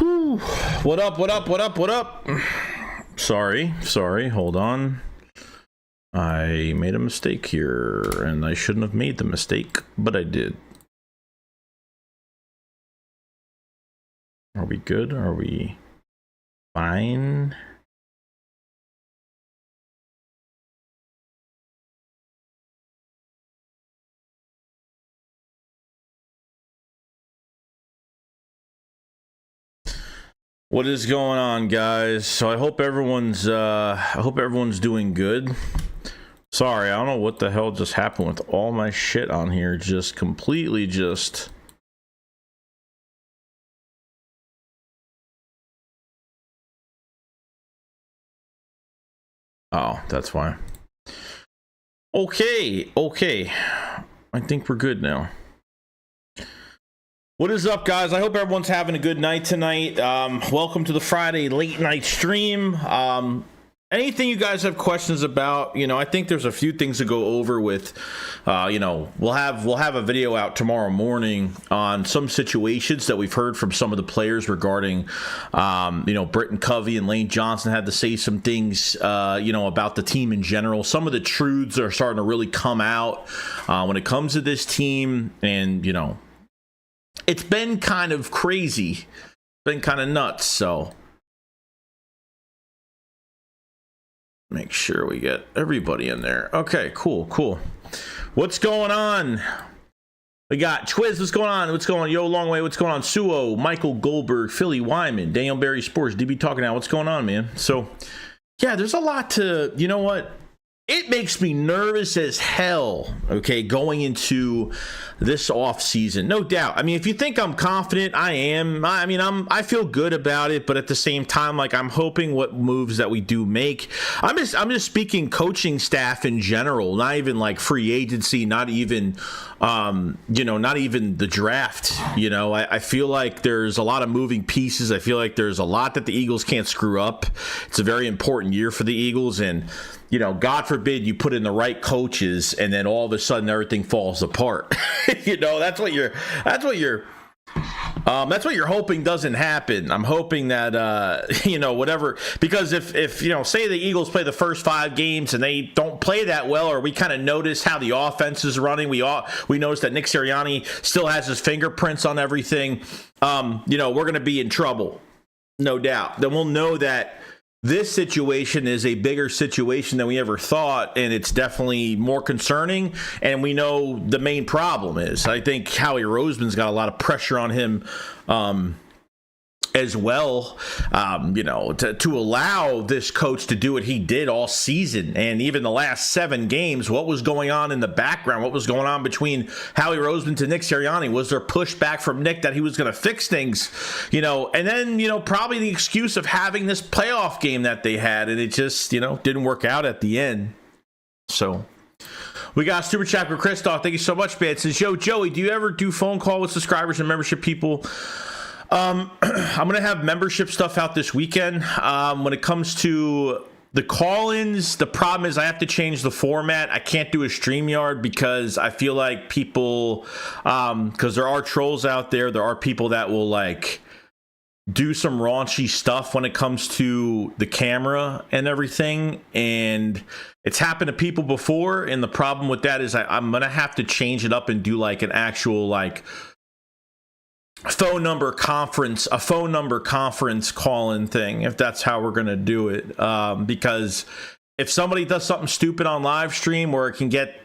Whew. What up, what up, what up, what up? Sorry, hold on. I made a mistake here, and I shouldn't have made the mistake, but I did. Are we good? Are we fine? What is going on, guys? So I hope everyone's doing good. Sorry, I don't know what the hell just happened with all my shit on here. Just completely just... Oh, that's why. Okay. I think we're good now. What is up, guys? I hope everyone's having a good night tonight. Welcome to the Friday late night stream. Anything you guys have questions about, I think there's a few things to go over with. We'll have a video out tomorrow morning on some situations that we've heard from some of the players regarding, Britton Covey and Lane Johnson had to say some things, about the team in general. Some of the truths are starting to really come out when it comes to this team, and it's been kind of crazy, been kind of nuts. So make sure we get everybody in there. Okay, cool. What's going on? We got Twiz. What's going on? Yo, Long Way. What's going on? Suo, Michael Goldberg, Philly Wyman, Daniel Barry Sports, DB Talking Now. What's going on, man? So, yeah, there's a lot to, you know what? It makes me nervous as hell, okay, going into this offseason. No doubt. I mean, if you think I'm confident, I am. I feel good about it, but at the same time, I'm hoping what moves that we do make. I'm just speaking coaching staff in general, not even free agency, not even not even the draft. I feel like there's a lot of moving pieces. I feel like there's a lot that the Eagles can't screw up. It's a very important year for the Eagles, and God forbid you put in the right coaches and then all of a sudden everything falls apart. That's what you're hoping doesn't happen. I'm hoping that, whatever, because if say the Eagles play the first 5 games and they don't play that well, or we kind of notice how the offense is running, we notice that Nick Sirianni still has his fingerprints on everything, we're going to be in trouble. No doubt. Then we'll know that this situation is a bigger situation than we ever thought, and it's definitely more concerning, and we know the main problem is. I think Howie Roseman's got a lot of pressure on him as well, to allow this coach to do what he did all season, and even the last 7 games. What was going on in the background? What was going on between Howie Roseman to Nick Sirianni? Was there pushback from Nick that he was going to fix things? And then, probably the excuse of having this playoff game that they had, and it just, didn't work out at the end. So we got Super Chat for Christoph. Thank you so much, man. It says, yo, Joey, do you ever do phone call with subscribers and membership people? I'm going to have membership stuff out this weekend. When it comes to the call-ins, the problem is I have to change the format. I can't do a StreamYard because I feel like people, because there are trolls out there. There are people that will do some raunchy stuff when it comes to the camera and everything. And it's happened to people before. And the problem with that is I'm going to have to change it up and do an actual a phone number conference call-in thing, if that's how we're going to do it. Because if somebody does something stupid on live stream where it can get,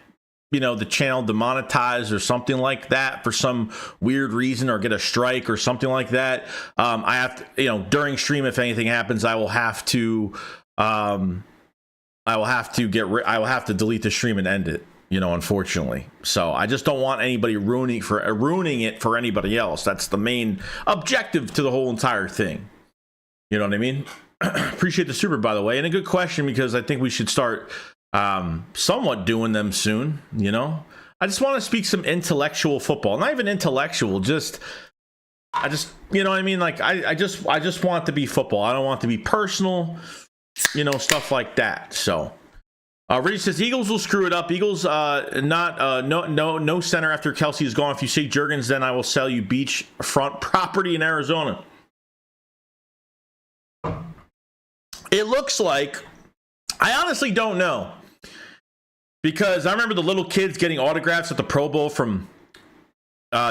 the channel demonetized or something like that for some weird reason, or get a strike or something like that, I have to, during stream, if anything happens, I will have to delete the stream and end it. Unfortunately. So I just don't want anybody ruining it for anybody else. That's the main objective to the whole entire thing. You know what I mean? Appreciate the super, by the way. And a good question, because I think we should start somewhat doing them soon. I just want to speak some intellectual football. Not even intellectual, I just you know what I mean? I just want it to be football. I don't want it to be personal, stuff like that. So Reggie says Eagles will screw it up. Eagles no center after Kelsey is gone. If you say Juergens, then I will sell you beachfront property in Arizona. It looks like, I honestly don't know. Because I remember the little kids getting autographs at the Pro Bowl from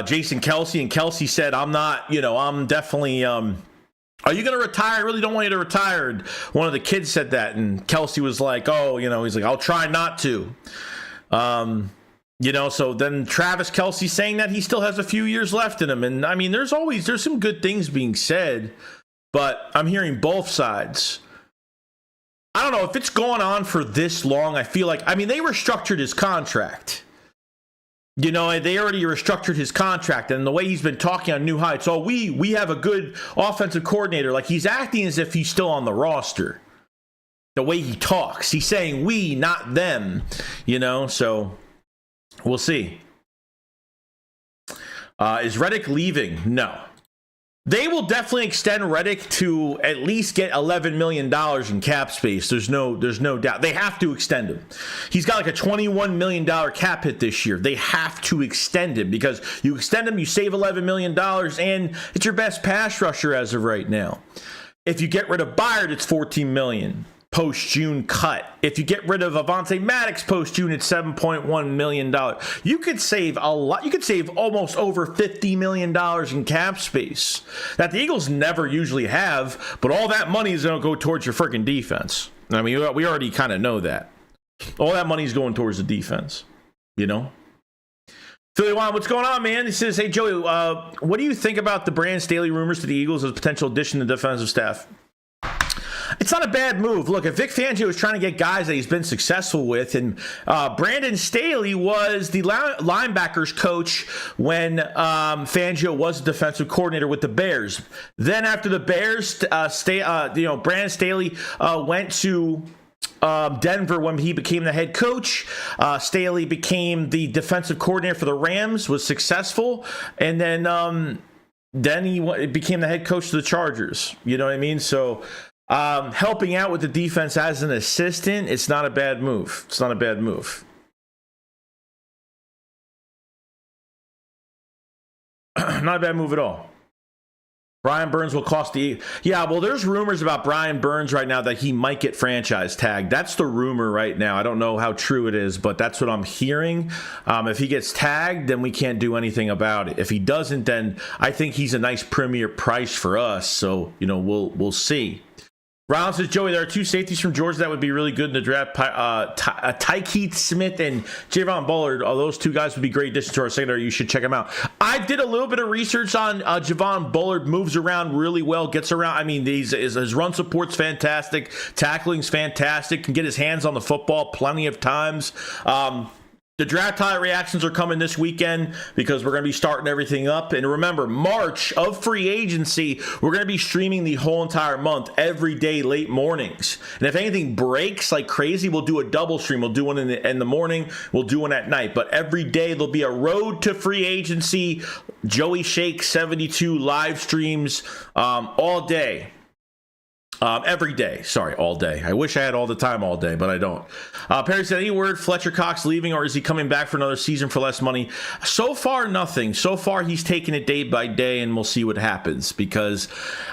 Jason Kelce, and Kelce said, I'm not, I'm definitely, are you going to retire? I really don't want you to retire. And one of the kids said that, and Kelce was like, oh, he's like, I'll try not to. So then Travis Kelce saying that he still has a few years left in him. And I mean, there's some good things being said, but I'm hearing both sides. I don't know if it's going on for this long. I feel like, they restructured his contract. They already restructured his contract, and the way he's been talking on New Heights, we have a good offensive coordinator. Like, he's acting as if he's still on the roster. The way he talks, he's saying we, not them, so we'll see. Is Reddick leaving? No. They will definitely extend Reddick to at least get $11 million in cap space. There's no doubt. They have to extend him. He's got like a $21 million cap hit this year. They have to extend him because you extend him, you save $11 million, and it's your best pass rusher as of right now. If you get rid of Byard, it's $14 million. Post-June cut. If you get rid of Avonte Maddox post-June, it's $7.1 million. You could save a lot. You could save almost over $50 million in cap space that the Eagles never usually have, but all that money is going to go towards your freaking defense. I mean, we already kind of know that. All that money is going towards the defense, Philly Juan, what's going on, man? He says, hey, Joey, what do you think about the Brandon Staley rumors to the Eagles as a potential addition to the defensive staff? It's not a bad move. Look, if Vic Fangio is trying to get guys that he's been successful with, and Brandon Staley was the linebackers coach when Fangio was a defensive coordinator with the Bears. Then after the Bears, Brandon Staley went to Denver when he became the head coach. Staley became the defensive coordinator for the Rams, was successful, and then he became the head coach of the Chargers. You know what I mean? So helping out with the defense as an assistant, it's not a bad move. It's not a bad move. Not a bad move at all. Brian Burns will cost the... Yeah, well, there's rumors about Brian Burns right now that he might get franchise tagged. That's the rumor right now. I don't know how true it is, but that's what I'm hearing. If he gets tagged, then we can't do anything about it. If he doesn't, then I think he's a nice premier price for us. So, we'll see. Rollins says, Joey, there are two safeties from Georgia that would be really good in the draft. Tykeith Smith and Javon Bullard. Those two guys would be great additions to our secondary. You should check them out. I did a little bit of research on Javon Bullard. Moves around really well. Gets around. I mean, his run support's fantastic. Tackling's fantastic. Can get his hands on the football plenty of times. The draft highlight reactions are coming this weekend because we're going to be starting everything up. And remember, March of free agency, we're going to be streaming the whole entire month, every day, late mornings. And if anything breaks like crazy, we'll do a double stream. We'll do one in the morning. We'll do one at night. But every day, there'll be a road to free agency, Joey Shake 72 live streams all day. Every day. Sorry, all day. I wish I had all the time all day, but I don't. Perry said, any word Fletcher Cox leaving, or is he coming back for another season for less money? So far, nothing. So far, he's taking it day by day, and we'll see what happens. Because,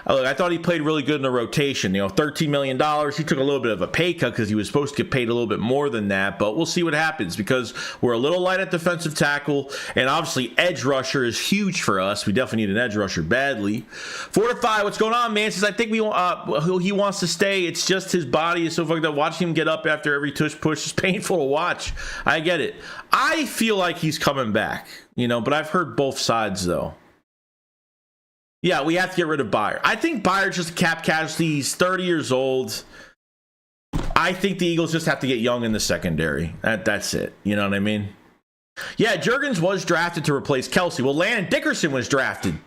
look, I thought he played really good in the rotation. $13 million. He took a little bit of a pay cut because he was supposed to get paid a little bit more than that. But we'll see what happens because we're a little light at defensive tackle, and obviously edge rusher is huge for us. We definitely need an edge rusher badly. 4-5, what's going on, man? Says, I think he wants to stay. It's just his body is so fucked up. Watching him get up after every tush push is painful to watch. I get it. I feel like he's coming back, but I've heard both sides though. Yeah, we have to get rid of Byard. I think Byard's just a cap casualty. He's 30 years old. I think the Eagles just have to get young in the secondary. That's it. You know what I mean? Yeah, Juergens was drafted to replace Kelce. Well, Landon Dickerson was drafted.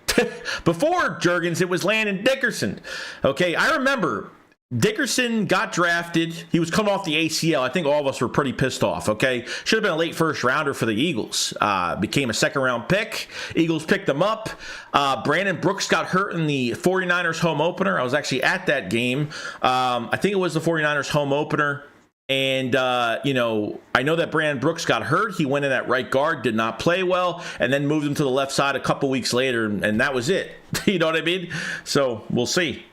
Before Juergens, it was Landon Dickerson. Okay, I remember Dickerson got drafted. He was coming off the ACL. I think all of us were pretty pissed off, okay? Should have been a late first rounder for the Eagles. Became a second round pick. Eagles picked him up. Brandon Brooks got hurt in the 49ers home opener. I was actually at that game. I think it was the 49ers home opener. And, I know that Brandon Brooks got hurt. He went in at right guard, did not play well, and then moved him to the left side a couple weeks later, and that was it. You know what I mean? So we'll see.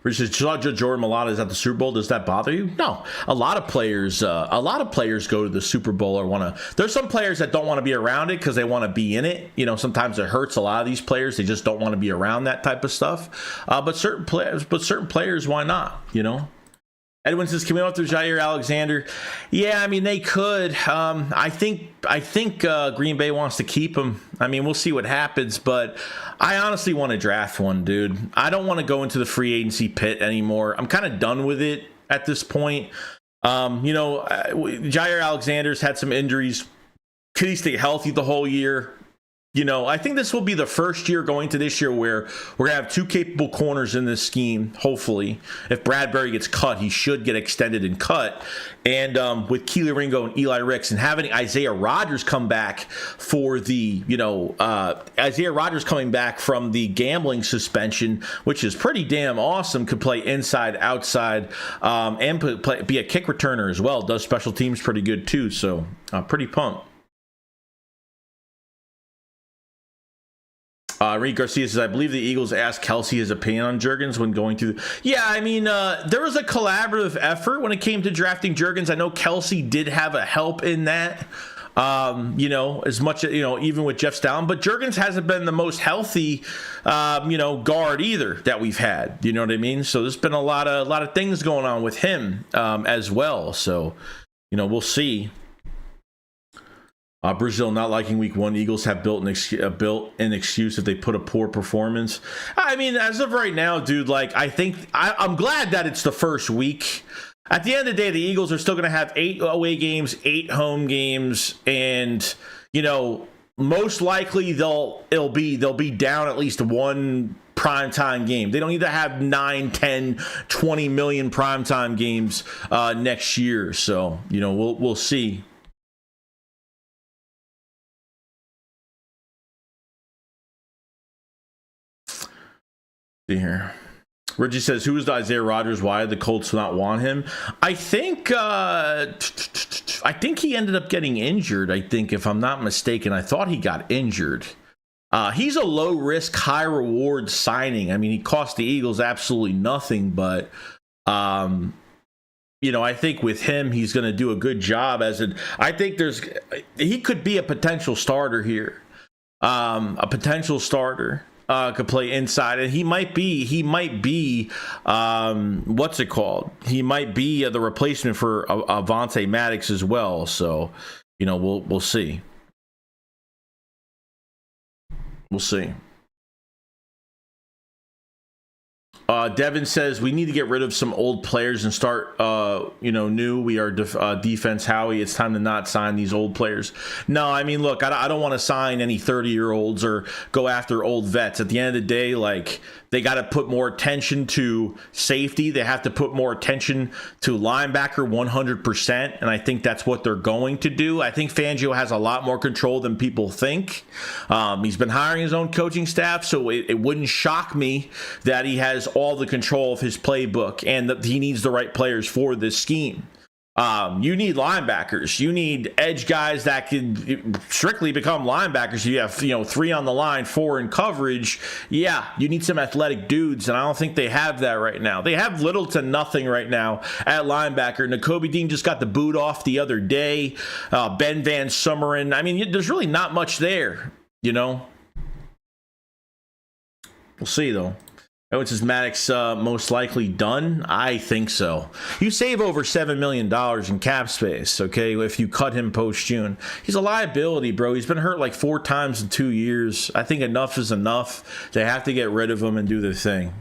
Which is Jordan Mailata is at the Super Bowl. Does that bother you? No. A lot of players go to the Super Bowl or want to. There's some players that don't want to be around it because they want to be in it. You know, sometimes it hurts a lot of these players. They just don't want to be around that type of stuff. But certain players, why not? You know. Edwin says, can we go through Jair Alexander? Yeah, I mean, they could. I think Green Bay wants to keep him. I mean, we'll see what happens, but I honestly want to draft one, dude. I don't want to go into the free agency pit anymore. I'm kind of done with it at this point. Jair Alexander's had some injuries. Could he stay healthy the whole year? You know, I think this will be the first year going to this year where we're going to have two capable corners in this scheme, hopefully. If Bradbury gets cut, he should get extended and cut. And with Keely Ringo and Eli Ricks and having Isaiah Rodgers come back for the, Isaiah Rodgers coming back from the gambling suspension, which is pretty damn awesome, could play inside, outside, and be a kick returner as well. Does special teams pretty good too, so pretty pumped. Reed Garcia says, I believe the Eagles asked Kelsey his opinion on Jurgens when going through. Yeah, I mean, there was a collaborative effort when it came to drafting Jurgens. I know Kelsey did have a help in that, as much, even with Jeff Stalin. But Jurgens hasn't been the most healthy, guard either that we've had. You know what I mean? So there's been a lot of things going on with him as well. So, we'll see. Brazil not liking week one. Eagles have built an excuse if they put a poor performance. I mean, as of right now, dude, I'm glad that it's the first week. At the end of the day, the Eagles are still going to have 8 away games, 8 home games, and most likely they'll be down at least one primetime game. They don't need to have 9, 10, 20 million primetime games next year. So we'll see. See here. Reggie says, who is the Isaiah Rodgers? Why did the Colts not want him? I think he ended up getting injured, if I'm not mistaken. I thought he got injured. He's a low-risk, high-reward signing. I mean, he cost the Eagles absolutely nothing, but, I think with him, he's going to do a good job. I think he could be a potential starter here. Could play inside, and he might be what's it called? He might be the replacement for Avonte Maddox as well. So, we'll see. We'll see. Devin says we need to get rid of some old players and start, new. We are defense Howie. It's time to not sign these old players. No, I mean, look, I don't want to sign any 30-year-olds or go after old vets. At the end of the day, they got to put more attention to safety. They have to put more attention to linebacker 100%, and I think that's what they're going to do. I think Fangio has a lot more control than people think. He's been hiring his own coaching staff, so it wouldn't shock me that he has all the control of his playbook and that he needs the right players for this scheme. You need linebackers. You need edge guys that can strictly become linebackers. You have, 3 on the line, 4 in coverage. Yeah, you need some athletic dudes, and I don't think they have that right now. They have little to nothing right now at linebacker. Nakobe Dean just got the boot off the other day. Ben Van Summeren. I mean, there's really not much there, We'll see, though. Which is Maddox most likely done? I think so. You save over $7 million in cap space, okay, if you cut him post-June. He's a liability, bro. He's been hurt 4 times in 2 years. I think enough is enough. They have to get rid of him and do their thing,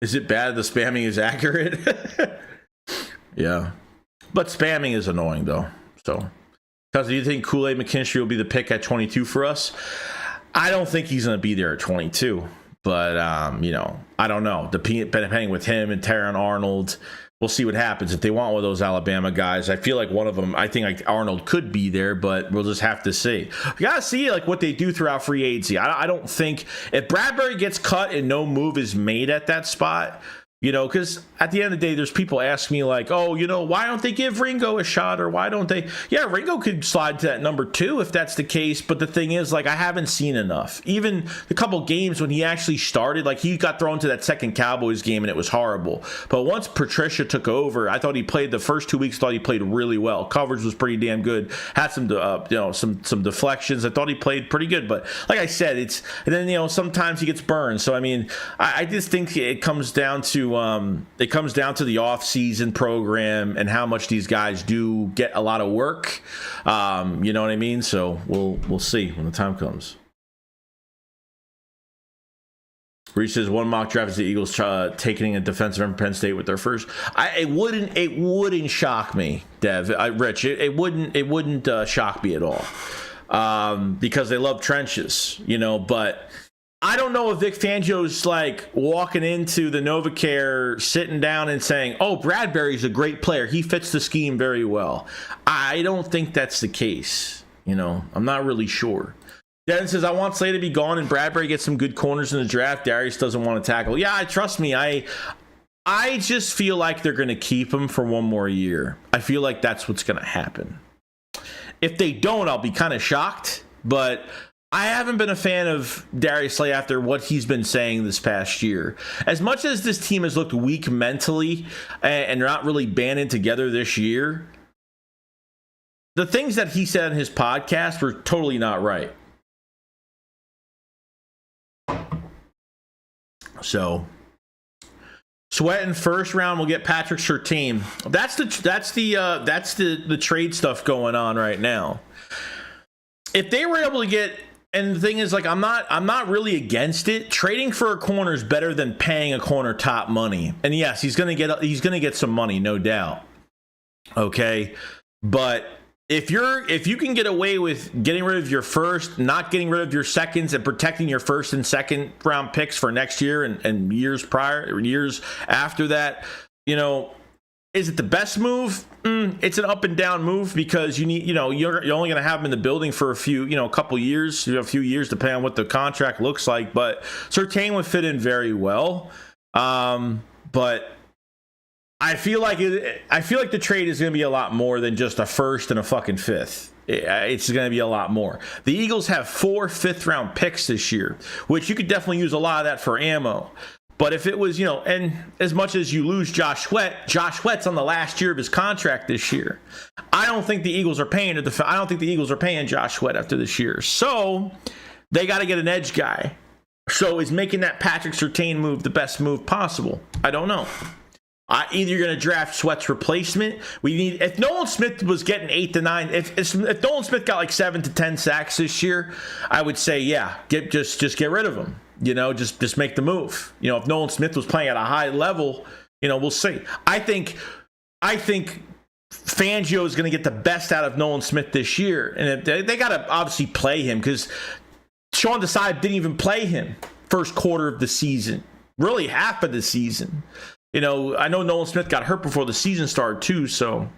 Is it bad the spamming is accurate? Yeah. But spamming is annoying, though. So, because do you think Kool-Aid McKinstry will be the pick at 22 for us? I don't think he's going to be there at 22, but, I don't know. Depending with him and Taron Arnold, we'll see what happens. If they want one of those Alabama guys, I feel like one of them, I think Arnold could be there, but we'll just have to see. We got to see what they do throughout free agency. I don't think if Bradbury gets cut and no move is made at that spot, Because at the end of the day, there's people ask me like, oh, why don't they give Ringo a shot, or why don't they? Yeah, Ringo could slide to that number 2 if that's the case. But the thing is, like, I haven't seen enough. Even the couple games when he actually started, like, he got thrown to that second Cowboys game and it was horrible. But once Patricia took over, I thought he played the first 2 weeks. Thought he played really well. Coverage was pretty damn good. Had some, some deflections. I thought he played pretty good. But like I said, and then sometimes he gets burned. So I mean, I just think it comes down to the offseason program and how much these guys do get a lot of work. You know what I mean? So we'll see when the time comes. Reese says one mock draft is the Eagles taking a defensive end from Penn State with their first. It wouldn't shock me, Dev. Rich, it wouldn't shock me at all, because they love trenches, But I don't know if Vic Fangio's like walking into the NovaCare, sitting down and saying, "Oh, Bradbury's a great player. He fits the scheme very well." I don't think that's the case. I'm not really sure. Devin says, I want Slay to be gone and Bradbury gets some good corners in the draft. Darius doesn't want to tackle. Yeah, trust me. I just feel like they're going to keep him for one more year. I feel like that's what's going to happen. If they don't, I'll be kind of shocked. But I haven't been a fan of Darius Slay after what he's been saying this past year. As much as this team has looked weak mentally and not really banding together this year, the things that he said in his podcast were totally not right. So, Sweat in first round. We'll get Patrick Surtain. That's the trade stuff going on right now. If they were able to get, and the thing is, like, I'm not really against it. Trading for a corner is better than paying a corner top money. And yes, he's gonna get some money, no doubt. Okay, but if you can get away with getting rid of your first, not getting rid of your seconds, and protecting your first and second round picks for next year and years after that, is it the best move? It's an up and down move because you need, you're only going to have him in the building for a few years, a few years, depending on what the contract looks like. But Surtain would fit in very well. But I feel like the trade is going to be a lot more than just a first and a fucking fifth. It's going to be a lot more. The Eagles have 4 fifth-round picks this year, which you could definitely use a lot of that for ammo. But if it was, and as much as you lose Josh Sweat's on the last year of his contract this year. I don't think the Eagles are paying Josh Sweat after this year. So they got to get an edge guy. So is making that Patrick Surtain move the best move possible? I don't know. Either you're going to draft Sweat's replacement. If Nolan Smith was getting 8 to 9, if Nolan Smith got like 7 to 10 sacks this year, I would say, yeah, just get rid of him. Just make the move. If Nolan Smith was playing at a high level, we'll see. I think Fangio is going to get the best out of Nolan Smith this year, and they got to obviously play him because Sean Desai didn't even play him first quarter of the season, really half of the season. I know Nolan Smith got hurt before the season started too, so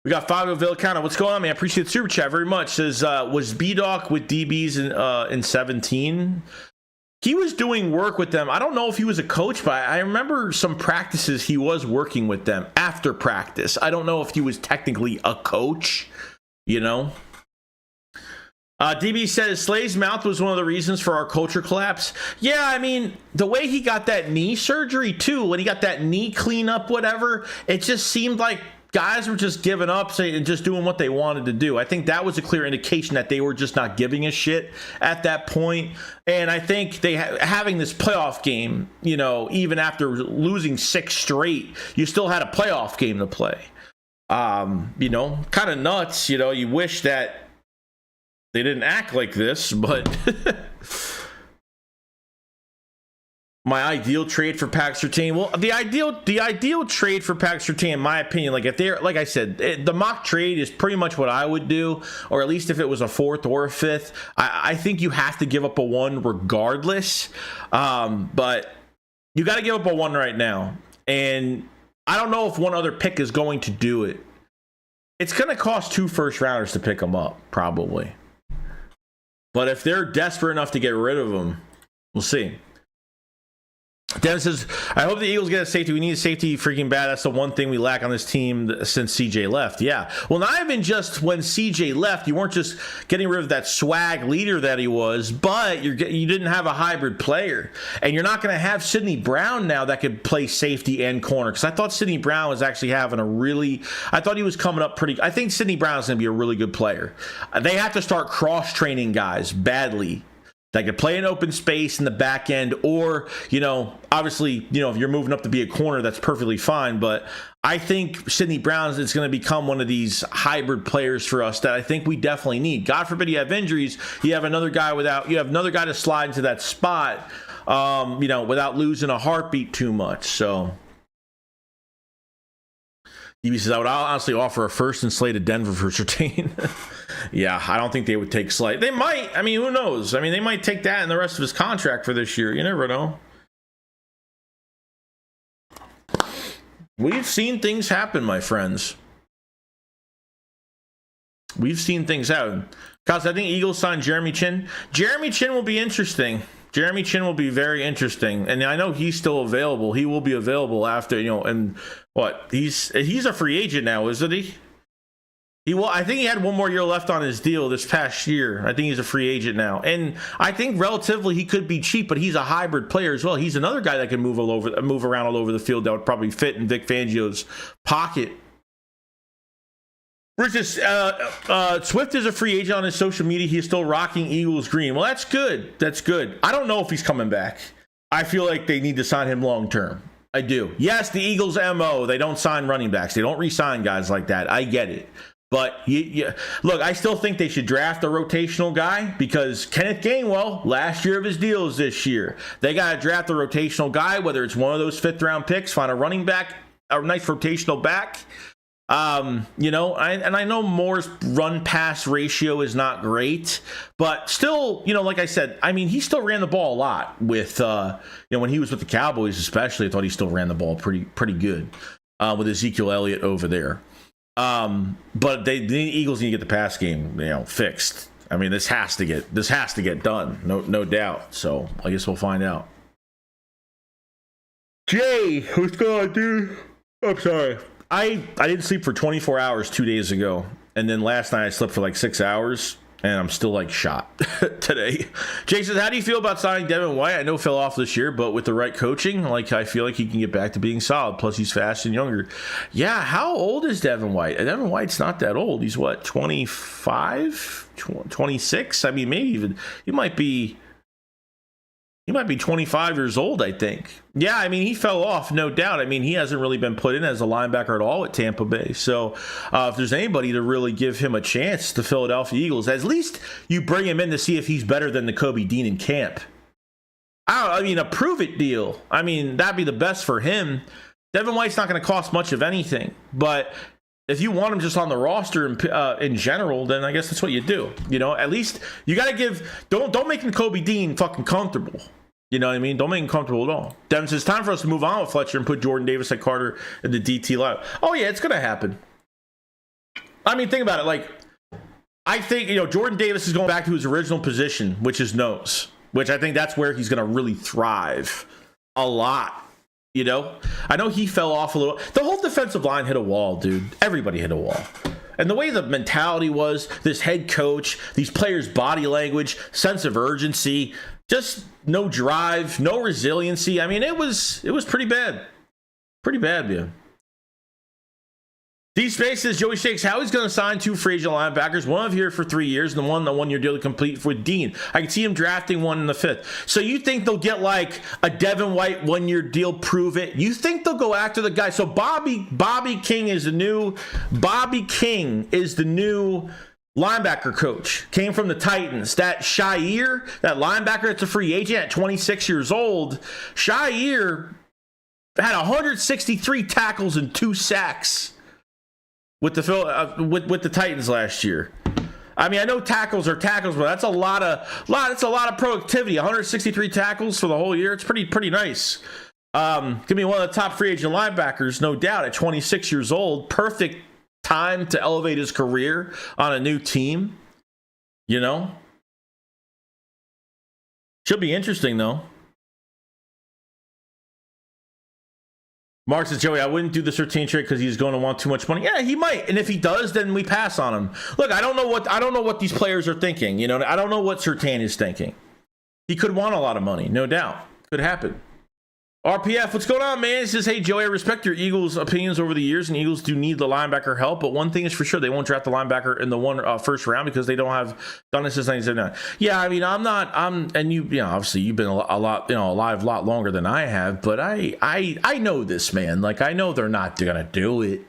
we got Fabio Villicana. What's going on, man? I appreciate the super chat very much. Says, was B-Doc with DBs in 17? He was doing work with them. I don't know if he was a coach, but I remember some practices he was working with them after practice. I don't know if he was technically a coach, DB says Slay's mouth was one of the reasons for our culture collapse. Yeah, I mean, the way he got that knee surgery too, when he got that knee cleanup, whatever, it just seemed like guys were just giving up and just doing what they wanted to do. I think that was a clear indication that they were just not giving a shit at that point. And I think they having this playoff game, even after losing 6 straight, you still had a playoff game to play. Kind of nuts. You wish that they didn't act like this, but my ideal trade for Patrick Surtain. Well, the ideal trade for Patrick Surtain, in my opinion, like I said, the mock trade is pretty much what I would do, or at least if it was a 4th or a 5th. I think you have to give up a 1 regardless, but you got to give up a 1 right now, and I don't know if one other pick is going to do it. It's going to cost 2 first-rounders to pick them up, probably. But if they're desperate enough to get rid of him, we'll see. Dennis says, I hope the Eagles get a safety. We need a safety freaking bad. That's the one thing we lack on this team since CJ left. Yeah. Well, not even just when CJ left, you weren't just getting rid of that swag leader that he was, but you didn't have a hybrid player. And you're not going to have Sidney Brown now that could play safety and corner. Because I thought Sidney Brown was actually having I thought he was coming up pretty. I think Sidney Brown is going to be a really good player. They have to start cross-training guys badly that could play in open space in the back end, or, obviously, if you're moving up to be a corner, that's perfectly fine. But I think Sidney Brown is going to become one of these hybrid players for us that I think we definitely need. God forbid you have injuries. You have another guy to slide into that spot, without losing a heartbeat too much. So he says, I would honestly offer a first and Slay to Denver for Surtain. Yeah, I don't think they would take Slay. They might. I mean, who knows? I mean, they might take that and the rest of his contract for this year. You never know. We've seen things happen, my friends. We've seen things happen. Because I think Eagles signed Jeremy Chin. Jeremy Chin will be interesting. Jeremy Chin will be very interesting. And I know he's still available. He will be available after, and what? He's a free agent now, isn't he? I think he had one more year left on his deal this past year. I think he's a free agent now. And I think relatively he could be cheap, but he's a hybrid player as well. He's another guy that can move around all over the field that would probably fit in Vic Fangio's pocket. Swift is a free agent on his social media. He's still rocking Eagles green. Well, that's good. That's good. I don't know if he's coming back. I feel like they need to sign him long term. I do. Yes, the Eagles' MO, they don't sign running backs. They don't re-sign guys like that. I get it. But look, I still think they should draft a rotational guy because Kenneth Gainwell, last year of his deal is this year. They got to draft a rotational guy, whether it's one of those fifth-round picks, find a running back, a nice rotational back. I know Moore's run-pass ratio is not great, but still, like I said, I mean, he still ran the ball a lot with, when he was with the Cowboys especially, I thought he still ran the ball pretty good with Ezekiel Elliott over there. But the Eagles need to get the pass game, fixed. I mean, this has to get done, no doubt. So I guess we'll find out. Jay, what's going on, dude? I'm sorry. I didn't sleep for 24 hours 2 days ago, and then last night I slept for like 6 hours, and I'm still like shot today. Jay says, how do you feel about signing Devin White? I know fell off this year, but with the right coaching, I feel like he can get back to being solid. Plus, he's fast and younger. Yeah, how old is Devin White? Devin White's not that old. He's what, 25, 26? I mean, maybe even he might be 25 years old, I think. Yeah, I mean, he fell off, no doubt. I mean, he hasn't really been put in as a linebacker at all at Tampa Bay. So if there's anybody to really give him a chance, the Philadelphia Eagles, at least you bring him in to see if he's better than Nakobe Dean in camp. A prove-it deal. I mean, that'd be the best for him. Devin White's not going to cost much of anything. But if you want him just on the roster in general, then I guess that's what you do. At least you got to don't make Nakobe Dean fucking comfortable. You know what I mean? Don't make him comfortable at all. Devin says, it's time for us to move on with Fletcher and put Jordan Davis at Carter in the DT line. Oh, yeah, it's going to happen. I mean, think about it. I think, Jordan Davis is going back to his original position, which is nose, which I think that's where he's going to really thrive a lot. I know he fell off a little. The whole defensive line hit a wall, dude. Everybody hit a wall. And the way the mentality was, this head coach, these players' body language, sense of urgency, just no drive, no resiliency. I mean, it was pretty bad. Pretty bad, man. D Space says Joey Shakes how he's going to sign 2 free agent linebackers, one of here for 3 years, and the 1 year deal to complete with Dean. I can see him drafting one in the 5th. So you think they'll get like a Devin White 1 year deal? Prove it. You think they'll go after the guy? So Bobby King is the new linebacker coach. Came from the Titans. That Shire, that linebacker that's a free agent at 26 years old, Shire had 163 tackles and 2 sacks with the Titans last year. I mean, I know tackles are tackles, but that's a lot of productivity. 163 tackles for the whole year. It's pretty nice. Gonna be one of the top free agent linebackers, no doubt, at 26 years old. Perfect time to elevate his career on a new team. Should be interesting though. Mark says, Joey, I wouldn't do the Surtain trade because he's going to want too much money. Yeah, he might, and if he does, then we pass on him. Look, I don't know what these players are thinking. You know, I don't know what Surtain is thinking. He could want a lot of money, no doubt. Could happen. RPF, what's going on, man? He says, hey, Joey, I respect your Eagles' opinions over the years, and Eagles do need the linebacker help, but one thing is for sure, they won't draft the linebacker in the first round because they don't have done this since 1979. Yeah, I mean, and you know, obviously you've been alive a lot longer than I have, but I know this, man. Like, I know they're not gonna do it.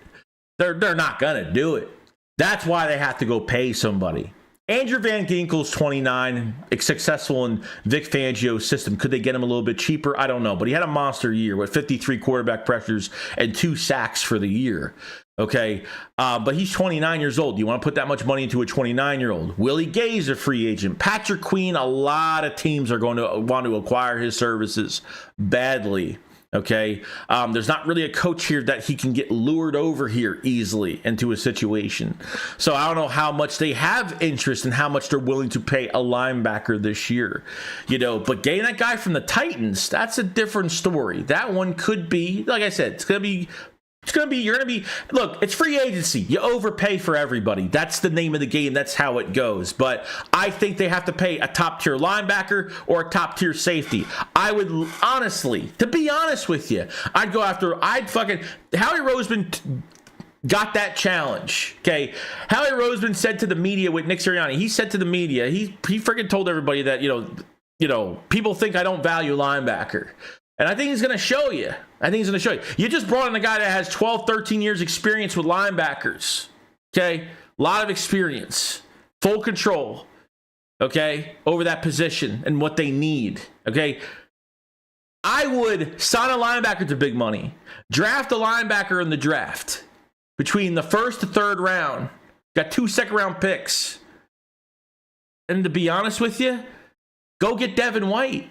They're not gonna do it. That's why they have to go pay somebody. Andrew Van Ginkel's 29, successful in Vic Fangio's system. Could they get him a little bit cheaper? I don't know. But he had a monster year with 53 quarterback pressures and 2 sacks for the year. Okay. But he's 29 years old. You want to put that much money into a 29-year-old? Willie Gay's a free agent. Patrick Queen, a lot of teams are going to want to acquire his services badly. Okay, there's not really a coach here that he can get lured over here easily into a situation. So I don't know how much they have interest and how much they're willing to pay a linebacker this year. You know, but getting that guy from the Titans, that's a different story. That one could be, like I said, look, it's free agency. You overpay for everybody. That's the name of the game. That's how it goes. But I think they have to pay a top tier linebacker or a top tier safety. I would honestly, to be honest with you, Howie Roseman got that challenge. Okay. Howie Roseman said to the media with Nick Sirianni, he said to the media, he freaking told everybody that, you know, people think I don't value linebacker. And I think he's going to show you. You just brought in a guy that has 12, 13 years experience with linebackers. Okay? A lot of experience. Full control. Okay? Over that position and what they need. Okay? I would sign a linebacker to big money. Draft a linebacker in the draft. Between the first to third round. Got 2 second-round picks. And to be honest with you, go get Devin White.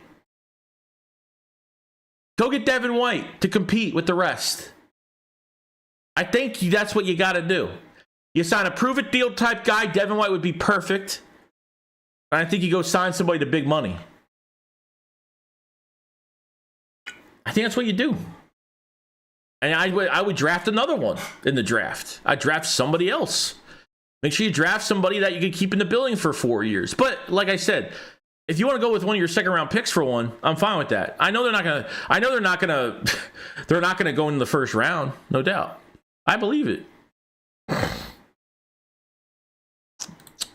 Go get Devin White to compete with the rest. I think that's what you got to do. You sign a prove-it deal type guy. Devin White would be perfect. And I think you go sign somebody to big money. I think that's what you do. And I would draft another one in the draft. I'd draft somebody else. Make sure you draft somebody that you can keep in the building for 4 years. But like I said, if you want to go with one of your second round picks for one, I'm fine with that. I know they're not gonna go in the first round, no doubt. I believe it.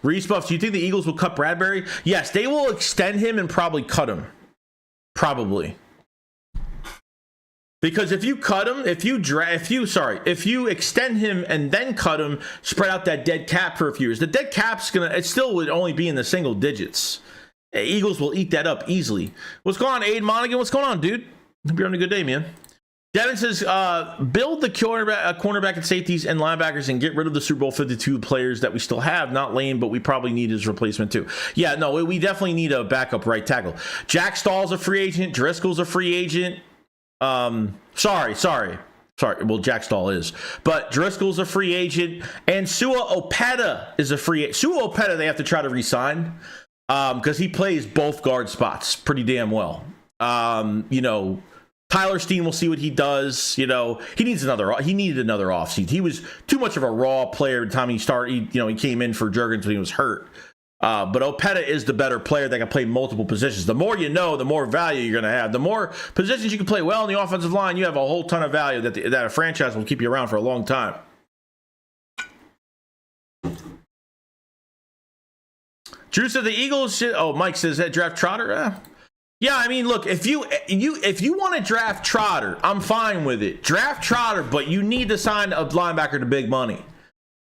Reese Buffs, do you think the Eagles will cut Bradbury? Yes, they will extend him and probably cut him. Probably. Because if you cut him, if you extend him and then cut him, spread out that dead cap for a few years. The dead cap's it still would only be in the single digits. Eagles will eat that up easily. What's going on, Aiden Monaghan? What's going on, dude? Hope you're having a good day, man. Devin says, build the cornerback and safeties and linebackers and get rid of the Super Bowl 52 players that we still have. Not Lane, but we probably need his replacement too. Yeah, no, we definitely need a backup right tackle. Jack Stahl's a free agent. Driscoll's a free agent. Sorry. Well, Jack Stahl is. But Driscoll's a free agent. And Sua Opeta is a free agent. Sua Opeta, they have to try to re-sign. Because he plays both guard spots pretty damn well. You know, Tyler Steen, we'll see what he does. You know, he needed another offseason. He was too much of a raw player by the time he started. He came in for Jurgens when he was hurt. But Opeta is the better player that can play multiple positions. The more you know, the more value you're going to have. The more positions you can play well in the offensive line, you have a whole ton of value that a franchise will keep you around for a long time. Drew said the Eagles should. Oh, Mike says that draft Trotter. Yeah, I mean, look, if you want to draft Trotter, I'm fine with it. Draft Trotter, but you need to sign a linebacker to big money,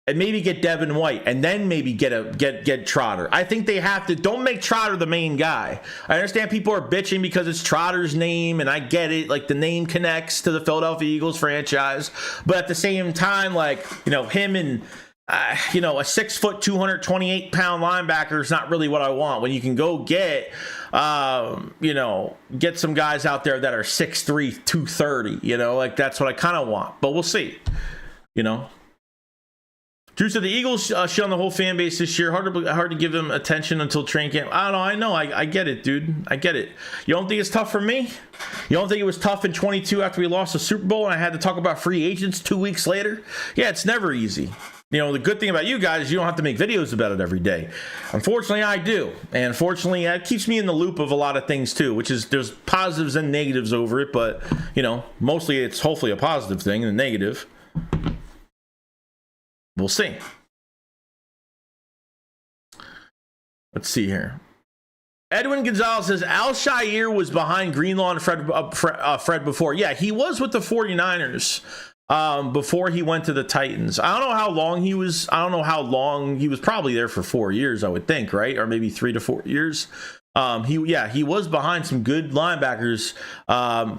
and maybe get Devin White, and then maybe get Trotter. I think they have to. Don't make Trotter the main guy. I understand people are bitching because it's Trotter's name, and I get it. Like, the name connects to the Philadelphia Eagles franchise, but at the same time, like, him and. A 6 foot, 228-pound linebacker is not really what I want. When you can go get some guys out there that are 6'3", 230, like that's what I kind of want. But we'll see. Drew said the Eagles shit on the whole fan base this year. Hard to give them attention until training camp. I don't know. I get it, dude. I get it. You don't think it's tough for me? You don't think it was tough in 22 after we lost the Super Bowl and I had to talk about free agents 2 weeks later? Yeah, it's never easy. You know, the good thing about you guys is you don't have to make videos about it every day. Unfortunately, I do. And unfortunately, it keeps me in the loop of a lot of things too, which is there's positives and negatives over it. But, you know, mostly it's hopefully a positive thing and a negative. We'll see. Let's see here. Edwin Gonzalez says Al-Shaair was behind Greenlaw and Fred before. Yeah, he was with the 49ers before he went to the Titans. I don't know how long he was. I don't know how long he was. Probably there for 4 years, I would think, right? Or maybe 3 to 4 years. He was behind some good linebackers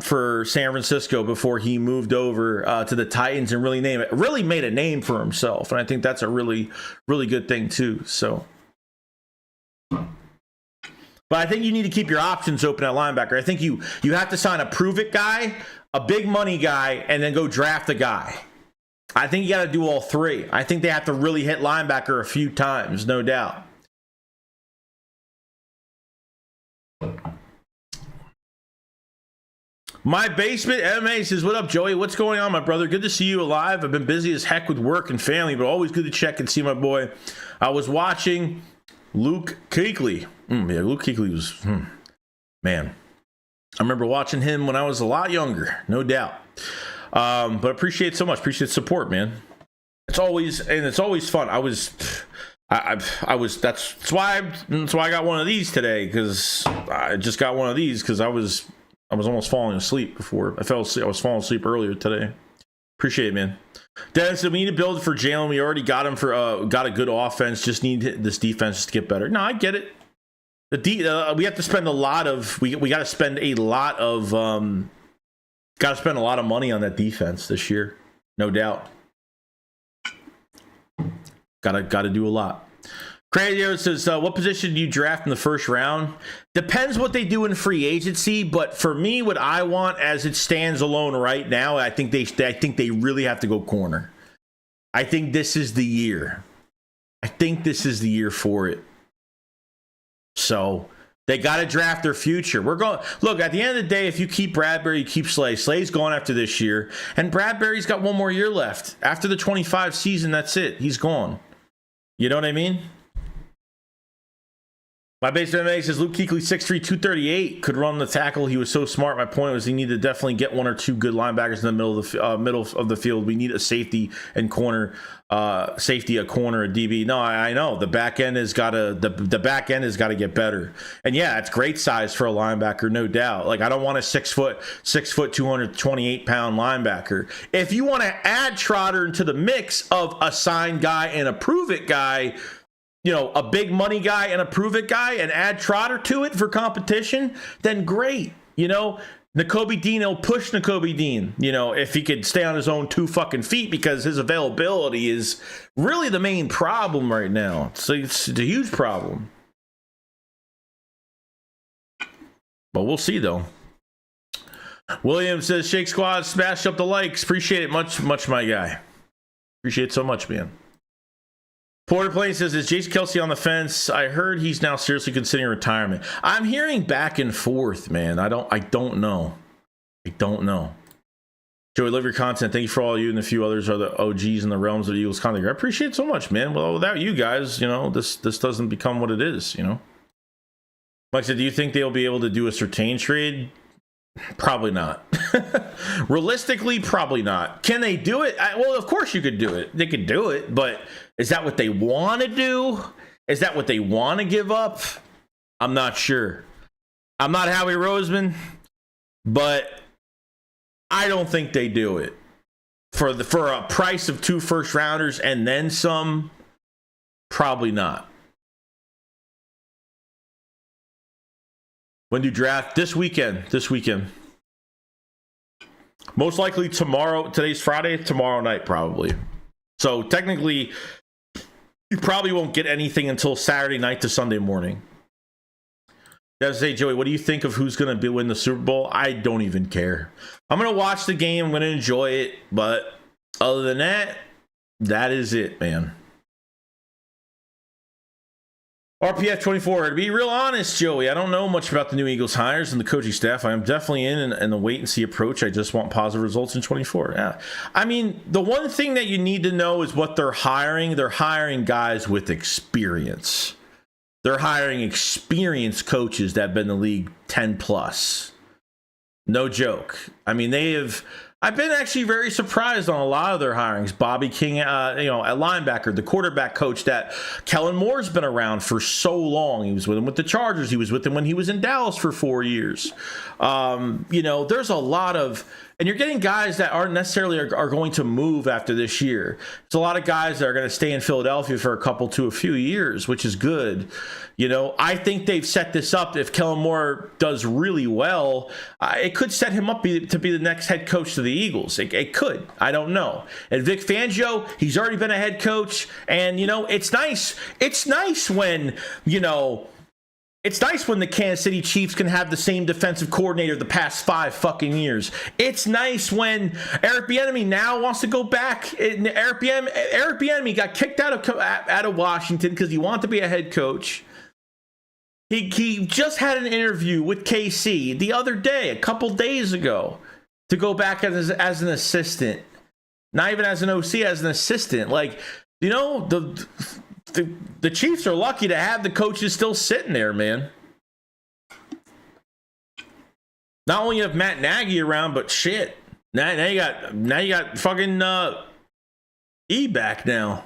for San Francisco before he moved over to the Titans and really made a name for himself. And I think that's a really, really good thing too. So, but I think you need to keep your options open at linebacker. I think you have to sign a prove it guy, a big money guy, and then go draft a guy. I think you got to do all three. I think they have to really hit linebacker a few times, no doubt. My basement MMA says, what up, Joey? What's going on, my brother? Good to see you alive. I've been busy as heck with work and family, but always good to check and see my boy. I was watching Luke Kuechly. Yeah, Luke Kuechly was, man. I remember watching him when I was a lot younger, no doubt. But appreciate it so much. Appreciate the support, man. It's always fun. I was that's why I got one of these today, because I just got one of these because I was almost falling asleep before I fell asleep. I was falling asleep earlier today. Appreciate it, man. Dennis said we need to build for Jalen. We already got him for got a good offense. Just need this defense to get better. No, I get it. We have to spend a lot of we got to spend a lot of money on that defense this year, no doubt. Gotta do a lot. Crazy says, what position do you draft in the first round? Depends what they do in free agency, but for me, what I want as it stands alone right now, I think they really have to go corner. I think this is the year. I think this is the year for it. So they got to draft their future. We're going look at the end of the day. If you keep Bradbury, you keep Slay. Slay's gone after this year, and Bradbury's got one more year left. After the 25 season, that's it. He's gone. You know what I mean? My base MMA says Luke Kuechly, 6'3", 238, could run the tackle. He was so smart. My point was he needed to definitely get one or two good linebackers in the middle of the field. We need a safety and corner, a corner, a DB. No, I know the back end has got to the back end has got to get better. And yeah, it's great size for a linebacker, no doubt. Like I don't want a 6 foot, 228 pound linebacker. If you want to add Trotter into the mix of a signed guy and a prove it guy, you know, a big money guy and a prove it guy, and add Trotter to it for competition, then great. You know, Nakobe Dean will push Nakobe Dean, you know, if he could stay on his own 2 fucking feet, because his availability is really the main problem right now. So it's a huge problem. But we'll see though. William says, Shake Squad, smash up the likes. Appreciate it much, my guy. Appreciate it so much, man. Porter Plain says, is Jason Kelsey on the fence? I heard he's now seriously considering retirement. I'm hearing back and forth, man. I don't know. Joey, love your content. Thank you for all you and a few others are the OGs in the realms of the Eagles content. I appreciate it so much, man. Well, without you guys, you know, this doesn't become what it is, you know. Mike said, do you think they'll be able to do a Surtain trade? Probably not. Realistically, probably not. Can they do it? Well, of course you could do it. They could do it, but is that what they want to do? Is that what they want to give up? I'm not sure. I'm not Howie Roseman, but I don't think they do it. For a price of 2 first rounders and then some, probably not. When do you draft? This weekend. Most likely tomorrow. Today's Friday. Tomorrow night, probably. So technically, you probably won't get anything until Saturday night to Sunday morning. You gotta say, Joey, what do you think of who's going to win the Super Bowl? I don't even care. I'm going to watch the game. I'm going to enjoy it. But other than that, that is it, man. RPF 24. To be real honest, Joey, I don't know much about the new Eagles hires and the coaching staff. I am definitely in the wait and see approach. I just want positive results in 24. Yeah. I mean, the one thing that you need to know is what they're hiring. They're hiring guys with experience. They're hiring experienced coaches that have been in the league 10 plus. No joke. I mean, I've been actually very surprised on a lot of their hirings. Bobby King, at linebacker, the quarterback coach that Kellen Moore's been around for so long. He was with him with the Chargers. He was with him when he was in Dallas for 4 years. There's a lot of, and you're getting guys that aren't necessarily are going to move after this year. There's a lot of guys that are going to stay in Philadelphia for a few years, which is good. I think they've set this up. If Kellen Moore does really well, it could set him up to be the next head coach to the Eagles. It could. I don't know. And Vic Fangio, he's already been a head coach. And, it's nice. It's nice when, it's nice when the Kansas City Chiefs can have the same defensive coordinator the past 5 fucking years. It's nice when Eric Bieniemy now wants to go back. Eric Bieniemy got kicked out of Washington because he wanted to be a head coach. He just had an interview with KC the other day, a couple days ago, to go back as an assistant. Not even as an OC, as an assistant. The Chiefs are lucky to have the coaches still sitting there, man. Not only have Matt Nagy around, but shit. Now you got fucking E back now.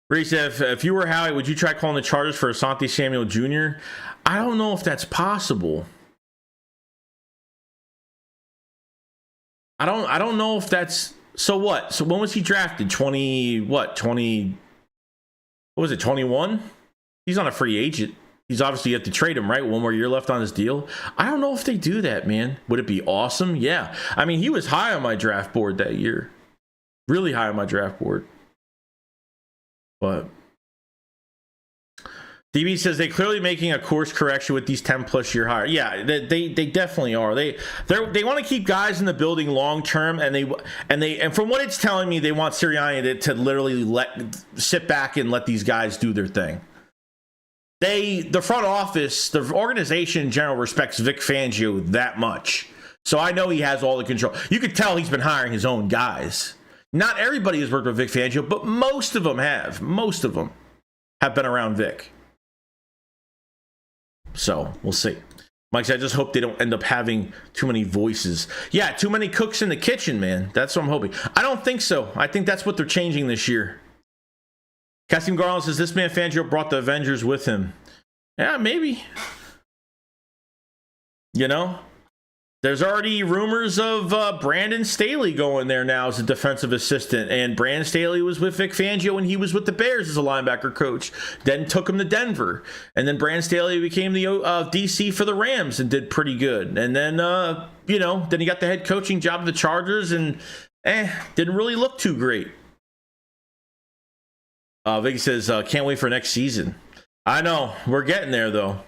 Reese, if you were Howie, would you try calling the Chargers for Asante Samuel Jr.? I don't know if that's possible. I don't know if that's so. What? So when was he drafted? 21? He's on a free agent. He's obviously, you have to trade him, right? 1 more year left on his deal. I don't know if they do that, man. Would it be awesome? Yeah. I mean, he was high on my draft board that year. Really high on my draft board. But DB says they clearly making a course correction with these 10-plus year hires. Yeah, they definitely are. They want to keep guys in the building long term, and from what it's telling me, they want Sirianni to literally sit back and let these guys do their thing. The front office, the organization in general respects Vic Fangio that much, so I know he has all the control. You could tell he's been hiring his own guys. Not everybody has worked with Vic Fangio, but most of them have. Most of them have been around Vic. So we'll see. Mike said, I just hope they don't end up having too many voices. Yeah, too many cooks in the kitchen, man. That's what I'm hoping. I don't think so. I think that's what they're changing this year. Cassim Garland says, this man Fangio brought the Avengers with him. Yeah, maybe. There's already rumors of Brandon Staley going there now as a defensive assistant. And Brandon Staley was with Vic Fangio when he was with the Bears as a linebacker coach. Then took him to Denver. And then Brandon Staley became the DC for the Rams and did pretty good. And then, then he got the head coaching job at the Chargers and didn't really look too great. Vic says, can't wait for next season. I know. We're getting there, though.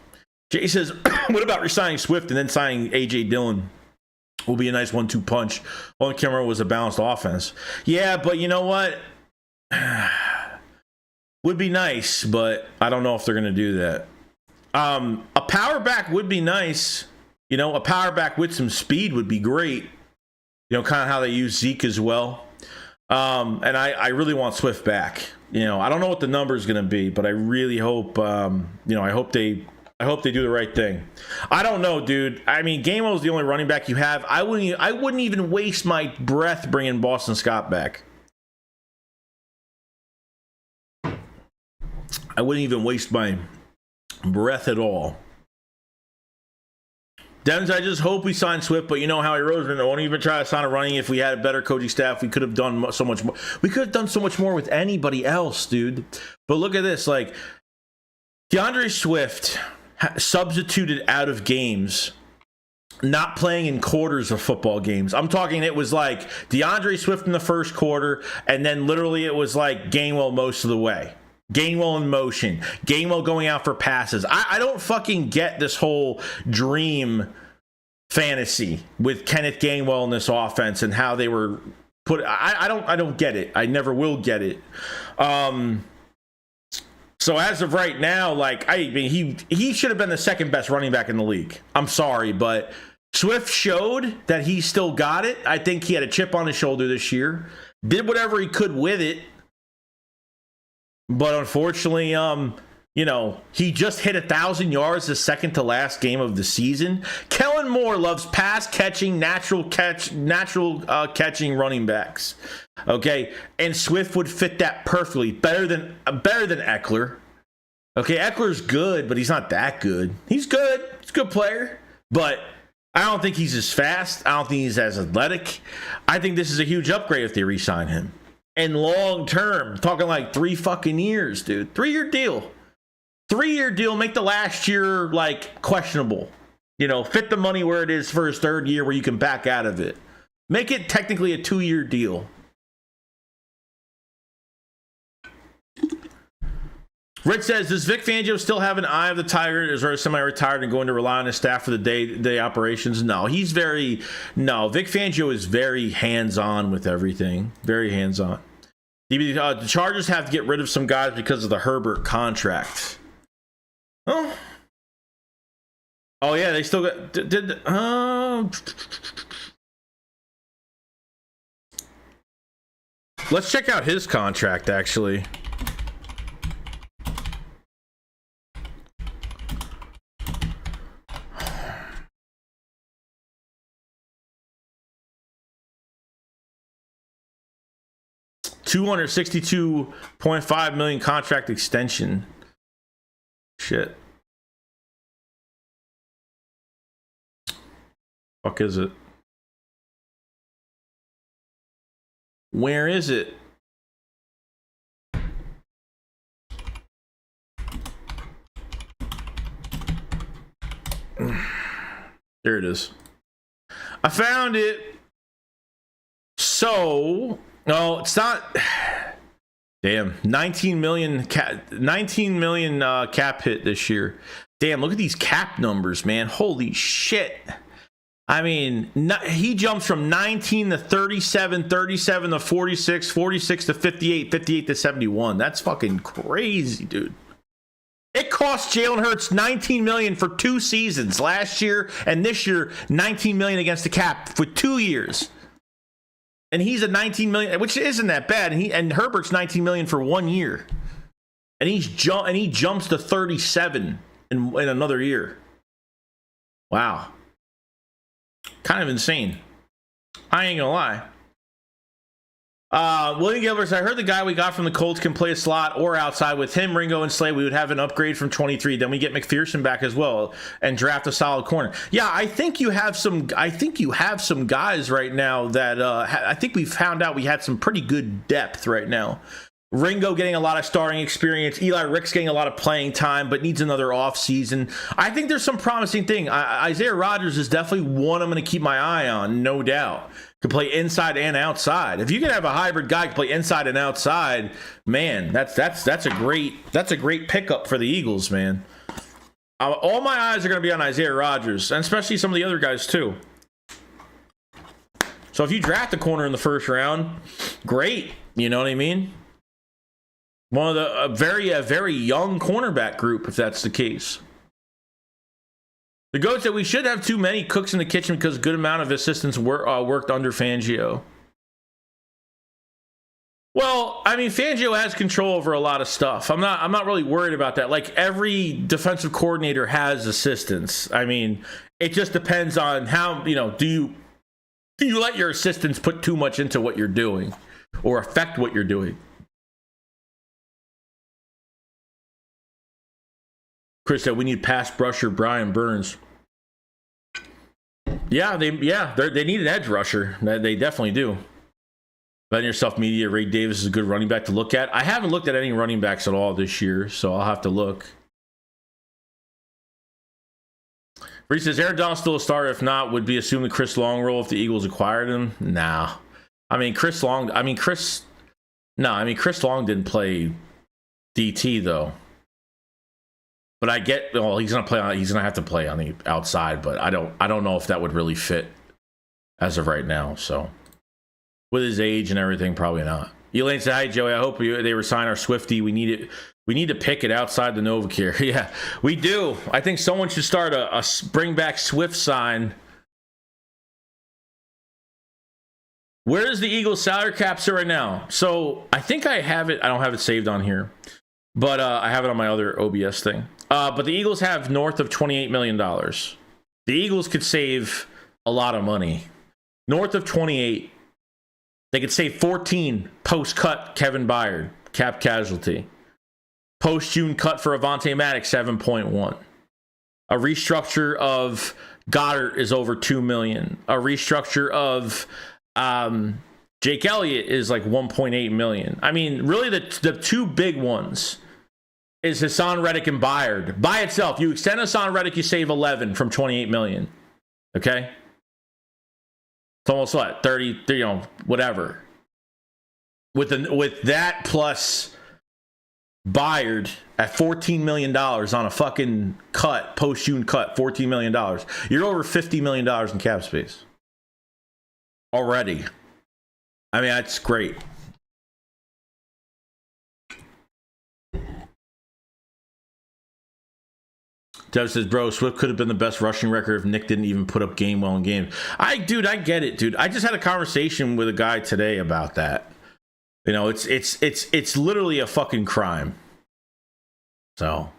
Jay says, what about resigning Swift and then signing A.J. Dillon? Will be a nice 1-2 punch. On camera was a balanced offense. Yeah, but you know what? Would be nice, but I don't know if they're going to do that. A power back would be nice. A power back with some speed would be great. Kind of how they use Zeke as well. And I really want Swift back. I don't know what the number is going to be, but I really hope, I hope they do the right thing. I don't know, dude. I mean, Gainwell is the only running back you have. I wouldn't even waste my breath bringing Boston Scott back. I wouldn't even waste my breath at all. Dems, I just hope we sign Swift, but Howie Roseman, I won't even try to sign a running. If we had a better coaching staff, we could have done so much more. We could have done so much more with anybody else, dude. But look at this, DeAndre Swift substituted out of games, not playing in quarters of football games. I'm talking, it was like DeAndre Swift in the first quarter, and then literally it was like Gainwell most of the way. Gainwell in motion. Gainwell going out for passes. I don't fucking get this whole dream fantasy with Kenneth Gainwell in this offense and how they were put. I don't get it. I never will get it. So as of right now, like, I mean, he should have been the second best running back in the league. I'm sorry, but Swift showed that he still got it. I think he had a chip on his shoulder this year. Did whatever he could with it. But unfortunately, you know, he just hit 1,000 yards the second to last game of the season. Kellen Moore loves pass catching, natural catching running backs. Okay, and Swift would fit that perfectly, better than Eckler. Okay, Eckler's good, but he's not that good. He's good. He's a good player, but I don't think he's as fast. I don't think he's as athletic. I think this is a huge upgrade if they re-sign him. And long term, talking like 3 fucking years, dude. 3-year deal. 3-year deal. Make the last year like questionable. You know, fit the money where it is for his 3rd year where you can back out of it. Make it technically a 2-year deal. Rick says, does Vic Fangio still have an eye of the tiger? Is he semi-retired and going to rely on his staff for the day-to-day operations? No, Vic Fangio is very hands-on with everything. Very hands-on. The Chargers have to get rid of some guys because of the Herbert contract. Oh yeah, they still got... Let's check out his contract, actually. $262.5 million contract extension. Shit. Fuck is it? Where is it? There it is. I found it. So, no, it's not. Damn, 19 million cap hit this year. Damn, look at these cap numbers, man. Holy shit. I mean, he jumps from 19 to 37, 37 to 46, 46 to 58, 58 to 71. That's fucking crazy, dude. It cost Jalen Hurts $19 million for 2 seasons, last year and this year, $19 million against the cap for 2 years. And he's a $19 million, which isn't that bad. And Herbert's $19 million for 1 year, and he jumps to 37 in another year. Wow, kind of insane. I ain't gonna lie. William Gilbert, I heard the guy we got from the Colts can play a slot or outside. With him, Ringo, and Slay, we would have an upgrade from 23. Then we get McPherson back as well and draft a solid corner. Yeah, I think you have some guys right now that I think we found out we had some pretty good depth right now. Ringo getting a lot of starting experience. Eli Rick's getting a lot of playing time, but needs another offseason. I think there's some promising thing. Isaiah Rodgers is definitely one I'm going to keep my eye on, no doubt. Can play inside and outside. If you can have a hybrid guy can play inside and outside, man, that's a great pickup for the Eagles, man. All my eyes are going to be on Isaiah Rodgers, and especially some of the other guys too. So if you draft a corner in the first round, great. You know what I mean? One of the very young cornerback group, if that's the case. The GOAT said we should have too many cooks in the kitchen because a good amount of assistants worked under Fangio. Well, I mean, Fangio has control over a lot of stuff. I'm not really worried about that. Like, every defensive coordinator has assistants. I mean, it just depends on how, do you let your assistants put too much into what you're doing or affect what you're doing? Chris said we need pass rusher Brian Burns. Yeah, they need an edge rusher. They definitely do. Bet yourself media. Ray Davis is a good running back to look at. I haven't looked at any running backs at all this year, so I'll have to look. Reese says Aaron Donald's still a starter. If not, would be assumed the Chris Long role if the Eagles acquired him. Nah, Chris Long didn't play DT though. But I get, he's gonna have to play on the outside, but I don't know if that would really fit as of right now. So with his age and everything, probably not. Elaine said, "Hi Joey, I hope they resign our Swifty. We need it. We need to pick it outside the Novacare." Yeah, we do. I think someone should start a bring back Swift sign. Where is the Eagles salary cap sit right now? So I think I have it. I don't have it saved on here, but I have it on my other OBS thing. But the Eagles have north of $28 million. The Eagles could save a lot of money. North of 28. They could save 14 post-cut Kevin Byard, cap casualty. Post-June cut for Avonte Maddox, 7.1. A restructure of Goddard is over $2 million. A restructure of Jake Elliott is like $1.8 million. I mean, really the two big ones is Hassan Reddick and Byard. By itself, you extend Hassan Reddick, you save 11 from $28 million. Okay? It's almost what? 30, whatever. With that plus Byard at $14 million on a fucking cut, post-June cut, $14 million. You're over $50 million in cap space. Already. I mean, that's great. Dev says, bro, Swift could have been the best rushing record if Nick didn't even put up Gainwell in game. I get it, dude. I just had a conversation with a guy today about that. You know, it's literally a fucking crime. So,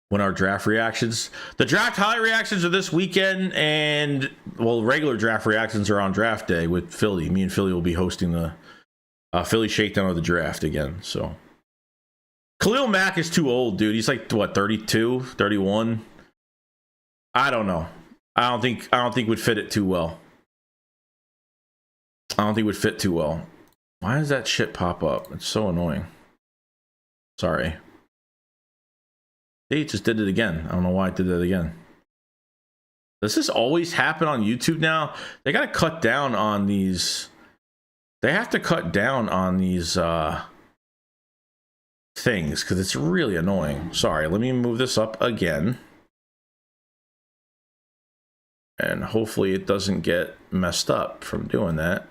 when our draft reactions, the draft highlight reactions are this weekend, and well, regular draft reactions are on draft day with Philly. Me and Philly will be hosting the Philly shakedown of the draft again. So. Khalil Mack is too old, dude. He's like, what, 32, 31? I don't know. I don't think would fit it too well. I don't think would fit too well. Why does that shit pop up? It's so annoying. Sorry. They just did it again. I don't know why I did that again. Does this always happen on YouTube now? They got to cut down on these. They have to cut down on these things because it's really annoying. Sorry, let me move this up again. And hopefully it doesn't get messed up from doing that.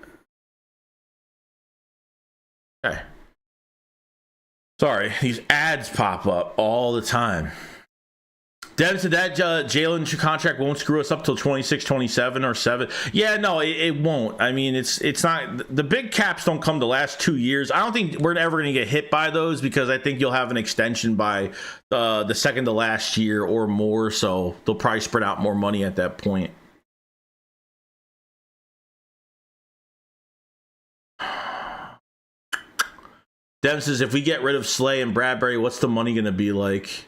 Okay. Sorry, these ads pop up all the time. Dev said that Jalen contract won't screw us up till 26, 27 or 7. Yeah, no, it won't. I mean, it's not. The big caps don't come the last 2 years. I don't think we're ever going to get hit by those because I think you'll have an extension by the second to last year or more. So they'll probably spread out more money at that point. Dev says, if we get rid of Slay and Bradbury, what's the money going to be like?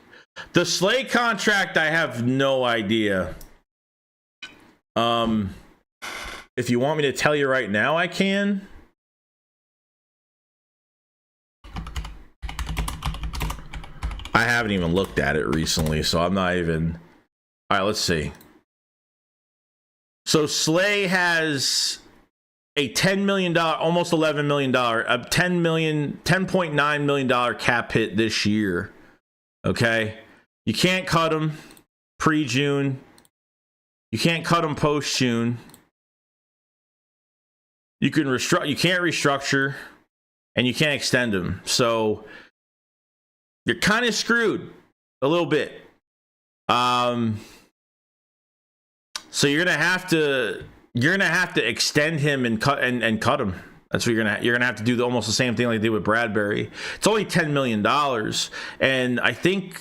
The Slay contract, I have no idea. If you want me to tell you right now, I can. I haven't even looked at it recently, so I'm not even... All right, let's see. So Slay has a $10 million, almost $11 million, a $10.9 million cap hit this year. Okay? You can't cut him pre-June. You can't cut him post-June. You can't restructure, and you can't extend him. So you're kind of screwed a little bit. So you're gonna have to extend him and cut him. That's what you're gonna have to do almost the same thing like they did with Bradbury. It's only $10 million, and I think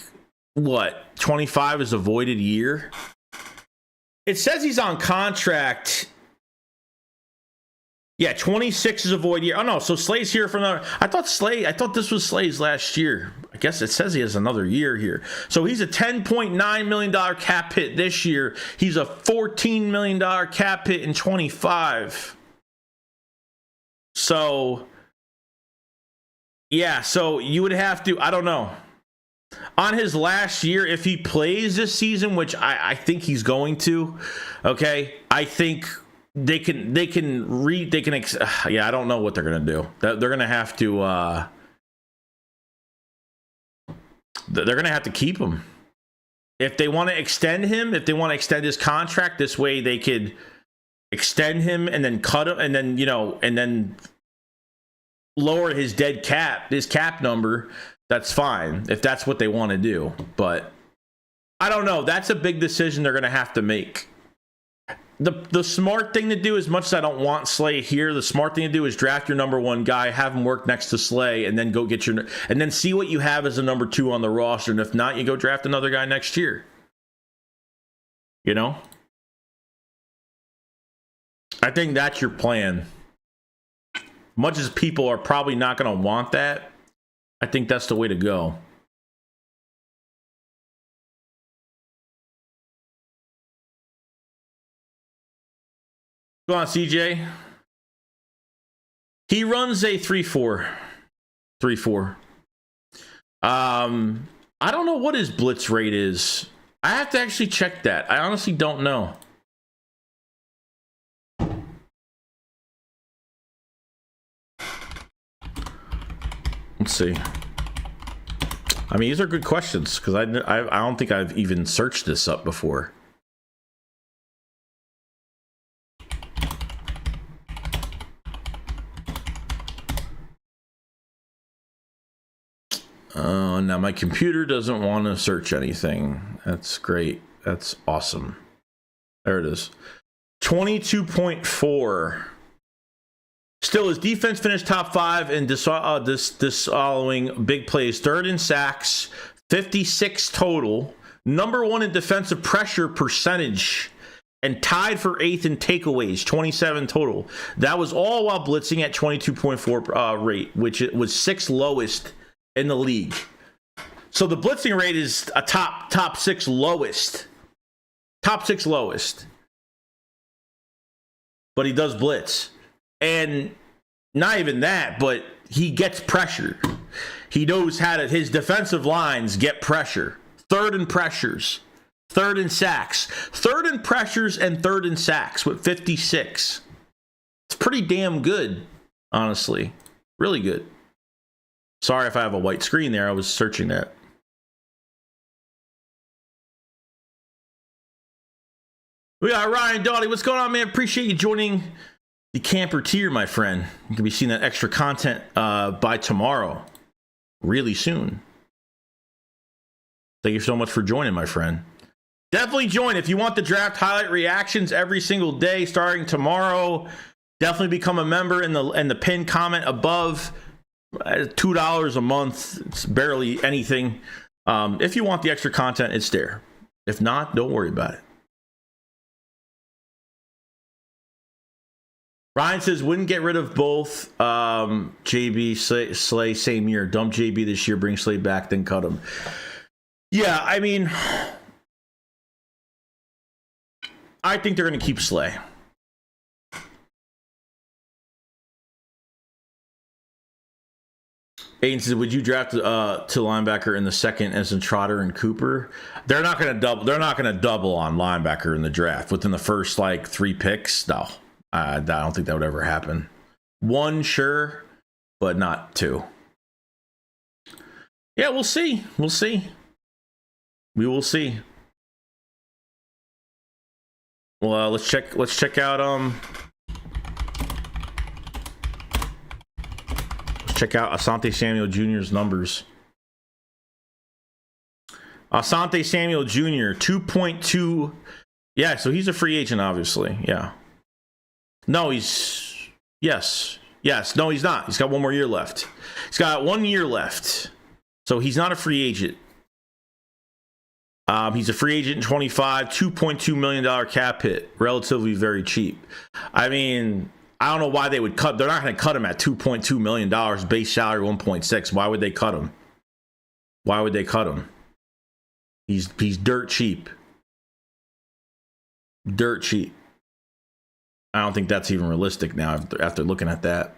25 is a voided year. It says he's on contract. Yeah, 26 is a void year. Oh no, so Slay's here for another. I thought this was Slay's last year. I guess it says he has another year here. So he's a $10.9 million cap hit this year. He's a $14 million cap hit in 25. So yeah, so you would have to, I don't know. On his last year, if he plays this season, which I think he's going to, okay, I think I don't know what they're going to do. They're going to have to, they're going to have to keep him. If they want to extend him, if they want to extend his contract, this way they could extend him and then cut him and then, and then lower his his cap number, that's fine if that's what they want to do. But I don't know. That's a big decision they're going to have to make. The smart thing to do, as much as I don't want Slay here, the smart thing to do is draft your number one guy, have him work next to Slay, and then go get and then see what you have as a number two on the roster. And if not, you go draft another guy next year. You know? I think that's your plan. Much as people are probably not going to want that, I think that's the way to go. Go on, CJ. He runs a 3-4. 3-4. I don't know what his blitz rate is. I have to actually check that. I honestly don't know. Let's see. I mean, these are good questions because I don't think I've even searched this up before. Now my computer doesn't want to search anything. That's great. That's awesome. There it is. 22.4. Still, his defense finished top 5 in this following big plays. Third in sacks, 56 total. Number 1 in defensive pressure percentage. And tied for 8th in takeaways, 27 total. That was all while blitzing at 22.4 rate, which it was 6th lowest in the league. So the blitzing rate is a top 6 lowest. Top 6 lowest. But he does blitz. And not even that, but he gets pressure. He knows how to, his defensive lines get pressure. Third in pressures. Third in sacks. Third in pressures and third in sacks with 56. It's pretty damn good, honestly. Really good. Sorry if I have a white screen there. I was searching that. We got Ryan Doughty. What's going on, man? Appreciate you joining the camper tier, my friend. You can be seeing that extra content by tomorrow. Really soon. Thank you so much for joining, my friend. Definitely join if you want the draft highlight reactions every single day starting tomorrow. Definitely become a member in the pinned comment above. $2 a month. It's barely anything. If you want the extra content, it's there. If not, don't worry about it. Ryan says, wouldn't get rid of both JB, Slay same year. Dump JB this year, bring Slay back, then cut him. Yeah, I mean, I think they're going to keep Slay. Aiden says, would you draft to linebacker in the second as in Trotter and Cooper? They're not going to double. They're not going to double on linebacker in the draft within the first 3 picks. No. I don't think that would ever happen. 1, sure, but not 2. Yeah, we'll see. We'll see. We will see. Well, let's check out let's check out Asante Samuel Jr.'s numbers. Asante Samuel Jr. 2.2. Yeah, so he's a free agent, obviously. Yeah. No, yes. No, he's not. He's got 1 more year left. He's got 1 year left. So he's not a free agent. He's a free agent in 25, $2.2 million cap hit. Relatively very cheap. I mean, I don't know why they would cut. They're not going to cut him at $2.2 million, base salary 1.6. Why would they cut him? Why would they cut him? He's dirt cheap. Dirt cheap. I don't think that's even realistic now after looking at that.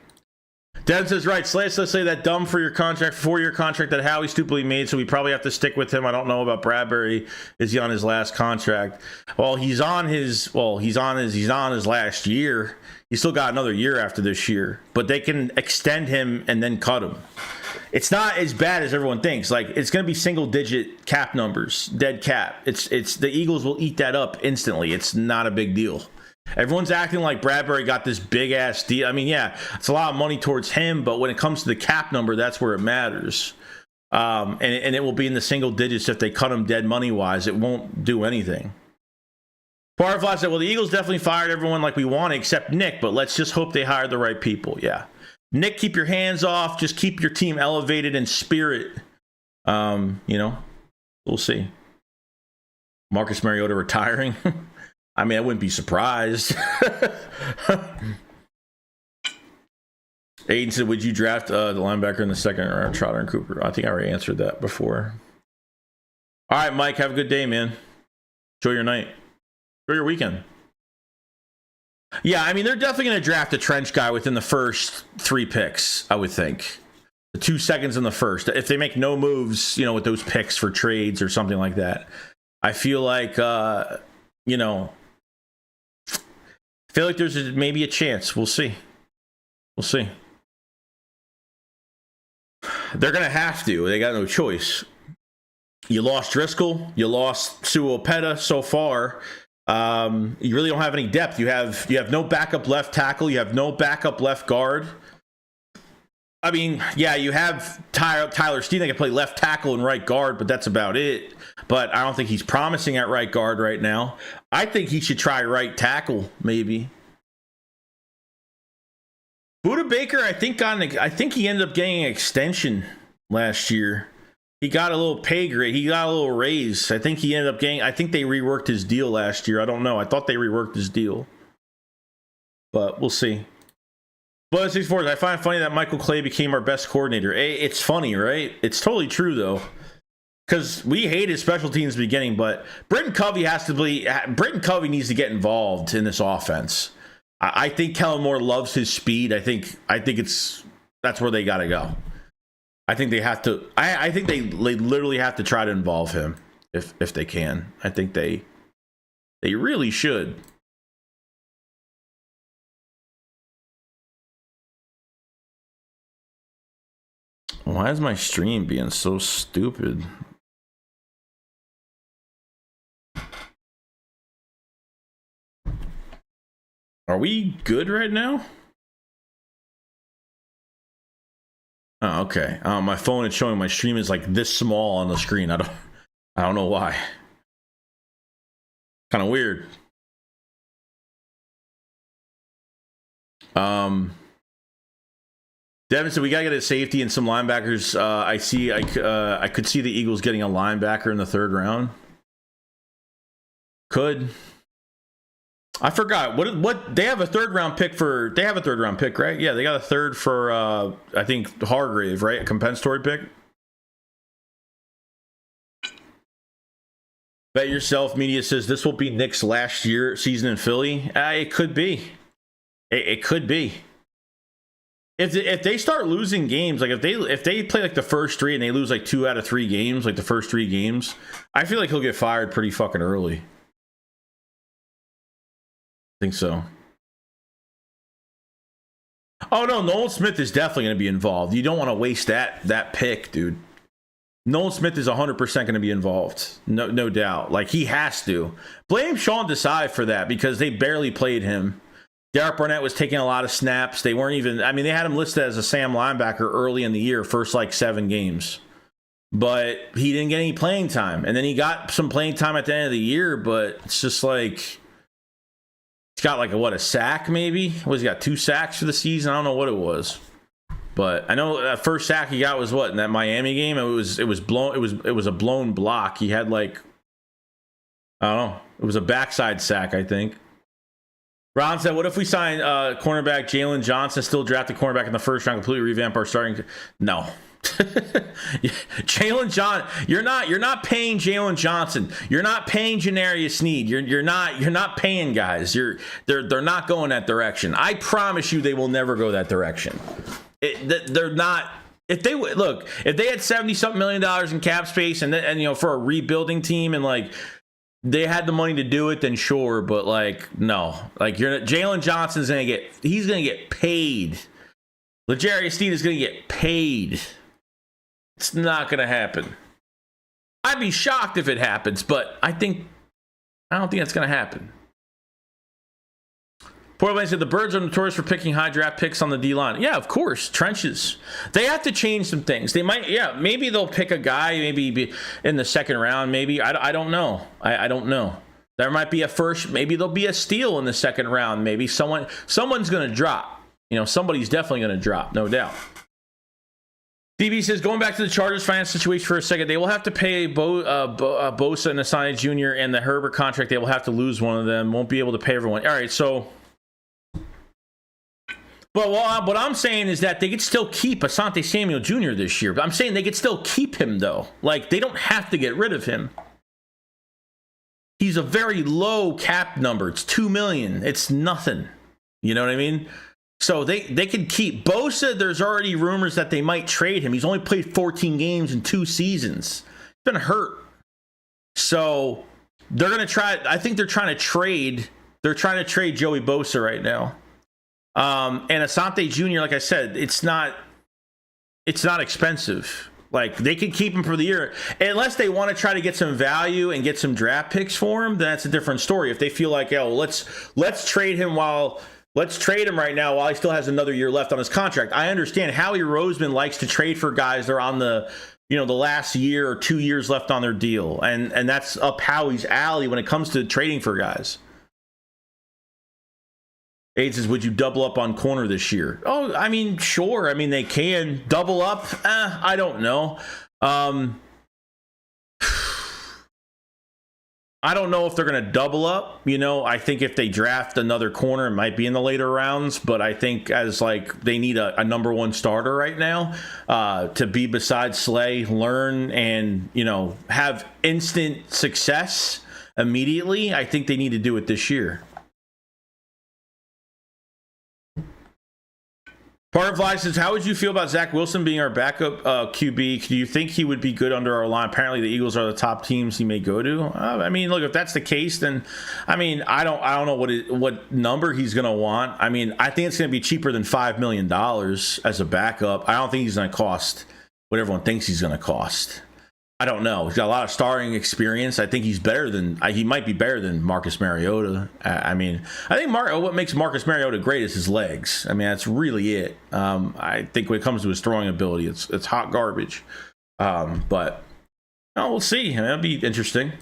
Dan says, right, let's say that dumb for your contract, 4-year contract that Howie stupidly made, so we probably have to stick with him. I don't know about Bradbury. Is he on his last contract? Well, he's on his last year. He's still got another year after this year, but they can extend him and then cut him. It's not as bad as everyone thinks. It's going to be single-digit cap numbers, dead cap. It's the Eagles will eat that up instantly. It's not a big deal. Everyone's acting like Bradbury got this big ass deal. I mean, yeah, it's a lot of money towards him, but when it comes to the cap number, that's where it matters. And it will be in the single digits if they cut him dead money wise. It won't do anything. Barfly said, well, the Eagles definitely fired everyone like we wanted except Nick, but let's just hope they hired the right people. Yeah. Nick, keep your hands off. Just keep your team elevated in spirit. We'll see. Marcus Mariota retiring. I mean, I wouldn't be surprised. Aiden said, would you draft the linebacker in the second round, Trotter and Cooper? I think I already answered that before. All right, Mike, have a good day, man. Enjoy your night. Enjoy your weekend. Yeah, I mean, they're definitely going to draft a trench guy within the first 3 picks, I would think. The 2 seconds in the first. If they make no moves, with those picks for trades or something like that. I feel like, there's maybe a chance. We'll see. They're going to have to. They got no choice. You lost Driscoll. You lost Suopeta so far. You really don't have any depth. You have no backup left tackle. You have no backup left guard. I mean, yeah, you have Tyler Steen that can play left tackle and right guard, but that's about it. But I don't think he's promising at right guard right now. I think he should try right tackle, maybe. Buda Baker, I think he ended up getting an extension last year. He got a little pay grade. He got a little raise. I think he ended up getting. I think they reworked his deal last year. I don't know. I thought they reworked his deal, but we'll see. But 64, I find it funny that Michael Clay became our best coordinator. It's funny, right? It's totally true though, because we hated special teams in the beginning, but Britton Covey needs to get involved in this offense. I think Kellen Moore loves his speed. I think that's where they got to go. I think they have to. I think they literally have to try to involve him if they can. I think they really should. Why is my stream being so stupid? Are we good right now? Oh, okay. My phone is showing my stream is like this small on the screen. I don't know why. Kind of weird. Devin said we gotta get a safety and some linebackers. I could see the Eagles getting a linebacker in the 3rd round. Could. I forgot what they have a 3rd round pick for. They have a 3rd round pick, right? Yeah, they got a 3rd for I think Hargrave, right? A compensatory pick. Bet Yourself Media says this will be Nick's last season in Philly. It could be. It could be. If they start losing games, like if they play like the first 3 and they lose like 2 out of 3 games, like the first 3 games, I feel like he'll get fired pretty fucking early. I think so. Oh no, Nolan Smith is definitely going to be involved. You don't want to waste that pick, dude. Nolan Smith is 100% going to be involved. No doubt. Like he has to. Blame Sean Desai for that because they barely played him. Derek Barnett was taking a lot of snaps. They weren't even, I mean, they had him listed as a Sam linebacker early in the year, first like 7 games. But he didn't get any playing time. And then he got some playing time at the end of the year, but it's just like, he's got like a sack maybe? He got 2 sacks for the season? I don't know what it was. But I know that first sack he got was in that Miami game? It was a blown block. He had like, I don't know. It was a backside sack, I think. Ron said, what if we sign cornerback Jalen Johnson, still draft the cornerback in the 1st round, completely revamp our starting? No. Jalen Johnson, you're not paying Jalen Johnson. You're not paying Janarius Sneed. You're not paying guys. They're not going that direction. I promise you they will never go that direction. They're not. If they had $70-something million in cap space and for a rebuilding team and like they had the money to do it, then sure, but like no. Like Jalen Johnson's gonna get paid. L'Jarius Sneed is gonna get paid. It's not gonna happen. I'd be shocked if it happens, but I don't think that's gonna happen. Portland said the Birds are notorious for picking high draft picks on the D-line. Yeah, of course. Trenches. They have to change some things. They might, maybe they'll pick a guy, maybe be in the second round, maybe. I don't know. I don't know. There might be a first, maybe there'll be a steal in the second round. Maybe someone's going to drop. Somebody's definitely going to drop, no doubt. DB says, going back to the Chargers finance situation for a second, they will have to pay Bosa and Asante Jr. and the Herbert contract. They will have to lose one of them. Won't be able to pay everyone. All right, so... But what I'm saying is that they could still keep Asante Samuel Jr. this year. But I'm saying they could still keep him, though. Like, they don't have to get rid of him. He's a very low cap number. It's $2 million. It's nothing. You know what I mean? So they could keep Bosa. There's already rumors that they might trade him. He's only played 14 games in 2 seasons. He's been hurt. So they're going to try. I think they're trying to trade. They're trying to trade Joey Bosa right now. And Asante Jr., like I said, it's not expensive. Like, they could keep him for the year. Unless they want to try to get some value and get some draft picks for him, then that's a different story. If they feel like, let's trade him right now while he still has another year left on his contract. I understand Howie Roseman likes to trade for guys that are on the last year or 2 years left on their deal. And that's up Howie's alley when it comes to trading for guys. Aid says, would you double up on corner this year? Oh, I mean, sure. I mean, they can double up. I don't know. I don't know if they're going to double up. I think if they draft another corner, it might be in the later rounds. But I think they need a number one starter right now to be beside Slay, learn, and, have instant success immediately. I think they need to do it this year. Part of Life says, how would you feel about Zach Wilson being our backup QB? Do you think he would be good under our line? Apparently, the Eagles are the top teams he may go to. I mean, look, if that's the case, then I don't know what number he's going to want. I mean, I think it's going to be cheaper than $5 million as a backup. I don't think he's going to cost what everyone thinks he's going to cost. I don't know. He's got a lot of starting experience. I think he might be better than Marcus Mariota. I think what makes Marcus Mariota great is his legs. I mean, that's really it. I think when it comes to his throwing ability, it's hot garbage. But we'll see. That'll be interesting.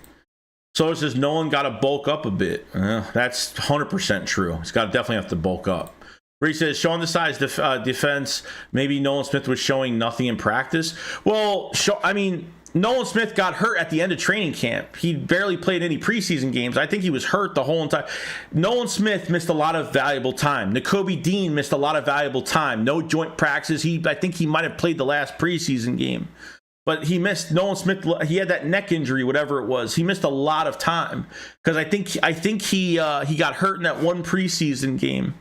So it says Nolan got to bulk up a bit. That's 100% true. He's got to definitely have to bulk up. He says, showing the size defense, maybe Nolan Smith was showing nothing in practice. Well, Nolan Smith got hurt at the end of training camp. He barely played any preseason games. I think he was hurt the whole entire. Nolan Smith missed a lot of valuable time. Nakobe Dean missed a lot of valuable time. No joint practices. I think he might have played the last preseason game. But he missed. Nolan Smith, he had that neck injury, whatever it was. He missed a lot of time because I think he got hurt in that one preseason game.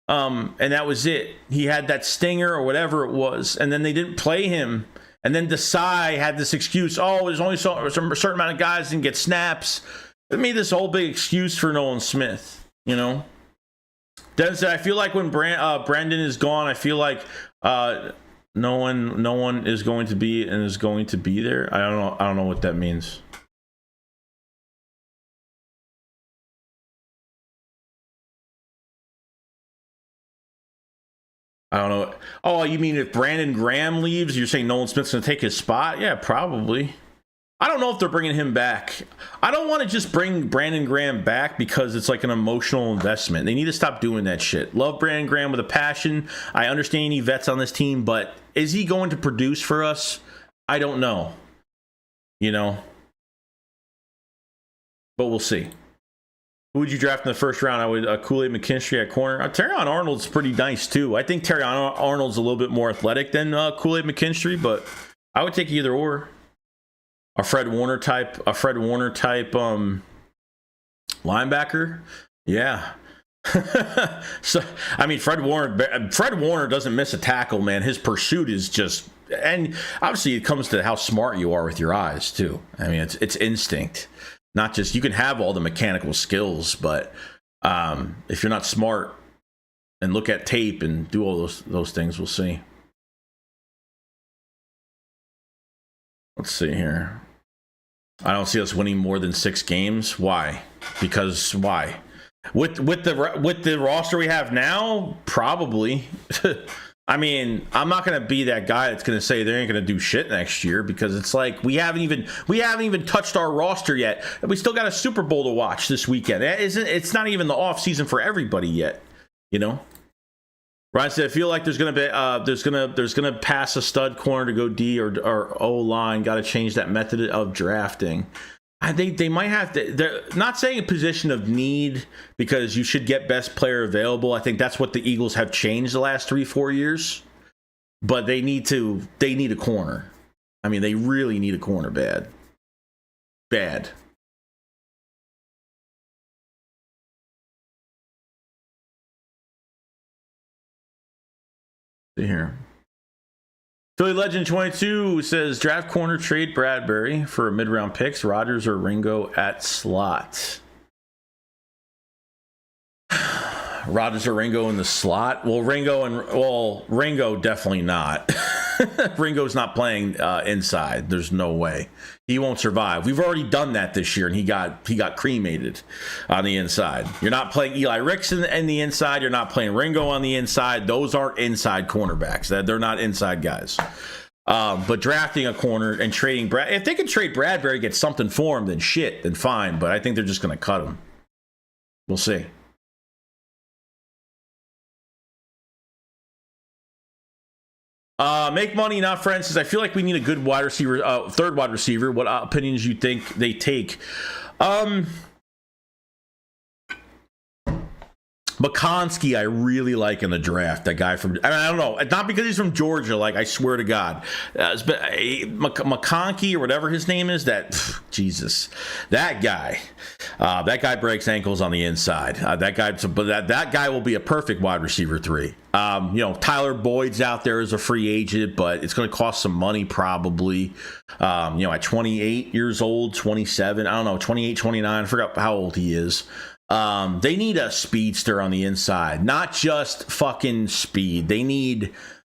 And that was it. He had that stinger or whatever it was. And then they didn't play him. And then Desai had this excuse, there's only a certain amount of guys didn't get snaps. It made this whole big excuse for Nolan Smith, Dennis said, I feel like when Brandon is gone, I feel like no one is going to be and is going to be there. I don't know what that means. I don't know. Oh, you mean if Brandon Graham leaves, you're saying Nolan Smith's going to take his spot? Yeah, probably. I don't know if they're bringing him back. I don't want to just bring Brandon Graham back because it's like an emotional investment. They need to stop doing that shit. Love Brandon Graham with a passion. I understand any vets on this team, but is he going to produce for us? I don't know. But we'll see. Who would you draft in the first round? I would Kool-Aid McKinstry at corner. Terrion Arnold's pretty nice too. I think Terrion Arnold's a little bit more athletic than Kool-Aid McKinstry, but I would take either or. A Fred Warner type linebacker. Yeah. So I mean, Fred Warner doesn't miss a tackle, man. His pursuit is just, and obviously it comes to how smart you are with your eyes too. I mean, it's instinct. Not just, you can have all the mechanical skills, but if you're not smart and look at tape and do all those things, we'll see. Let's see here. I don't see us winning more than 6 games. Why? Because why? With the roster we have now, probably. I mean, I'm not going to be that guy that's going to say they ain't going to do shit next year, because it's like we haven't even touched our roster yet. We still got a Super Bowl to watch this weekend. It's not even the off season for everybody yet, you know. Ryan said, I feel like there's going to pass a stud corner to go D or O line. Got to change that method of drafting. I think they might have to. They're not saying a position of need, because you should get best player available. I think that's what the Eagles have changed the last 3-4 years. But they need a corner. I mean, they really need a corner bad. See here. Philly Legend 22 says draft corner, trade Bradbury for mid-round picks, Rodgers or Ringo at slot. Rodgers or Ringo in the slot? Well, Ringo definitely not. Ringo's not playing inside. There's no way. He won't survive. We've already done that this year, and he got cremated on the inside. You're not playing Eli Ricks in the inside. You're not playing Ringo on the inside. Those aren't inside cornerbacks. They're not inside guys. But drafting a corner and trading if they could trade Bradbury, get something for him, then fine. But I think they're just going to cut him. We'll see. Make money, not friends, says I feel like we need a good wide receiver, third wide receiver. What opinions you think they take? McConkey, I really like in the draft. That guy from, I don't know, not because he's from Georgia, like I swear to God. McConkey or whatever his name is, Jesus, that guy breaks ankles on the inside. That guy will be a perfect wide receiver 3. Tyler Boyd's out there as a free agent, but it's going to cost some money probably. At 28 years old, 27, I don't know, 28, 29, I forgot how old he is. They need a speedster on the inside, not just fucking speed. They need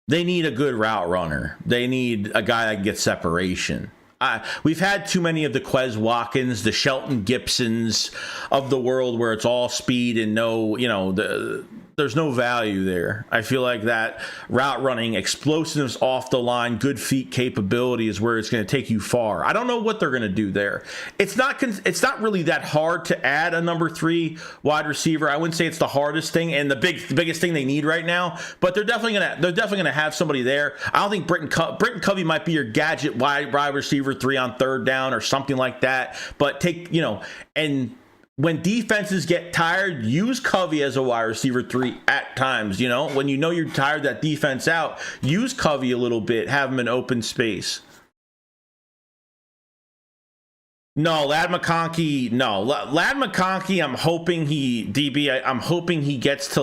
a good route runner. They need a guy that can get separation. We've had too many of the Quez Watkins, the Shelton Gibsons of the world, where it's all speed and there's no value there. I feel like that route running, explosiveness off the line, good feet capability is where it's going to take you far. I don't know what they're going to do there. It's not really that hard to add a number 3 wide receiver. I wouldn't say it's the hardest thing and the biggest thing they need right now, but they're definitely going to have somebody there. I don't think Britton Covey might be your gadget wide receiver 3 on third down or something like that, but and when defenses get tired, use Covey as a wide receiver 3 at times. When you're tired that defense out, use Covey a little bit, have him in open space. No, Ladd McConkey. I'm hoping he gets to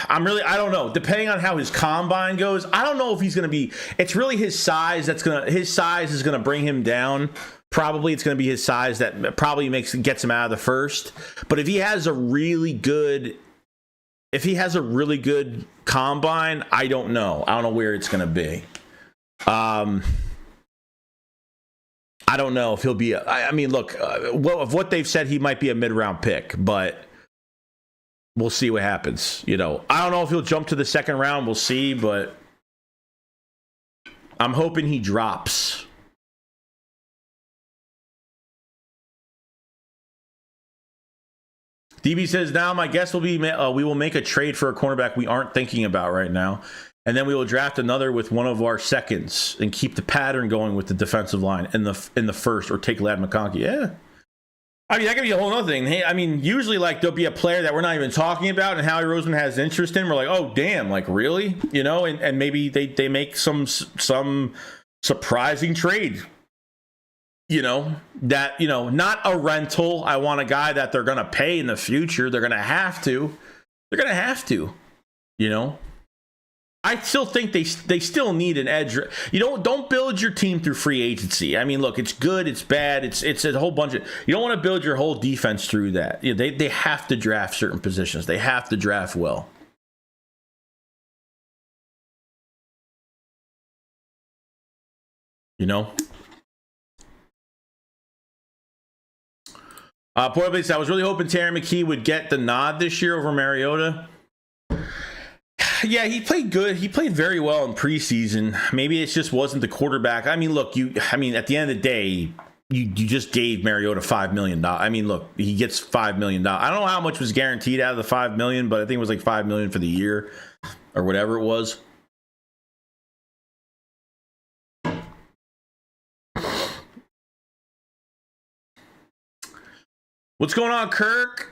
I don't know. Depending on how his combine goes, I don't know if he's going to be. It's really his size his size is going to bring him down. Probably it's going to be his size that probably gets him out of the first. But if he has a really good combine, I don't know. I don't know where it's going to be. I don't know if he'll be. Look, of what they've said, he might be a mid-round pick, but we'll see what happens. I don't know if he'll jump to the second round. We'll see, but I'm hoping he drops. DB says, now my guess will be we will make a trade for a cornerback we aren't thinking about right now, and then we will draft another with one of our seconds and keep the pattern going with the defensive line in the first, or take Ladd McConkey. Yeah. That could be a whole other thing. Hey, usually there'll be a player that we're not even talking about and Howie Roseman has interest in. We're like, oh, damn, really? And maybe they make some surprising trade. Not a rental. I want a guy that they're going to pay in the future. They're going to have to. I still think they still need an edge. Don't build your team through free agency. Look, it's good, it's bad, it's a whole bunch of. You don't want to build your whole defense through that. They have to draft certain positions. They have to draft well. Portland said, I was really hoping Terry McKee would get the nod this year over Mariota. Yeah, he played good. He played very well in preseason. Maybe it just wasn't the quarterback. I mean, look, at the end of the day, you just gave Mariota $5 million. I mean, look, he gets $5 million. I don't know how much was guaranteed out of the $5 million, but I think it was like $5 million for the year or whatever it was. What's going on, Kirk?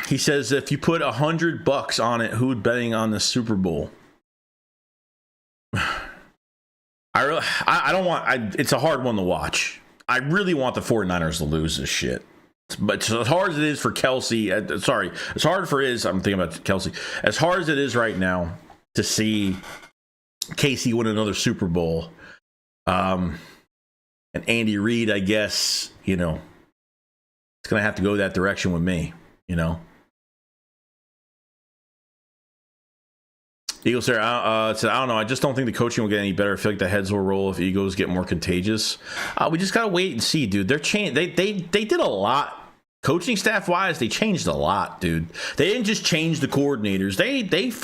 He says, if you put $100 on it, who's betting on the Super Bowl? It's a hard one to watch. I really want the 49ers to lose this shit. But as hard as it is for Kelsey, I'm thinking about Kelsey. As hard as it is right now to see Casey win another Super Bowl, and Andy Reid, I guess, it's going to have to go that direction with me, Eagles there said, I don't know. I just don't think the coaching will get any better. I feel like the heads will roll if Eagles get more contagious. We just gotta wait and see, dude. They did a lot. Coaching staff wise, they changed a lot, dude. They didn't just change the coordinators.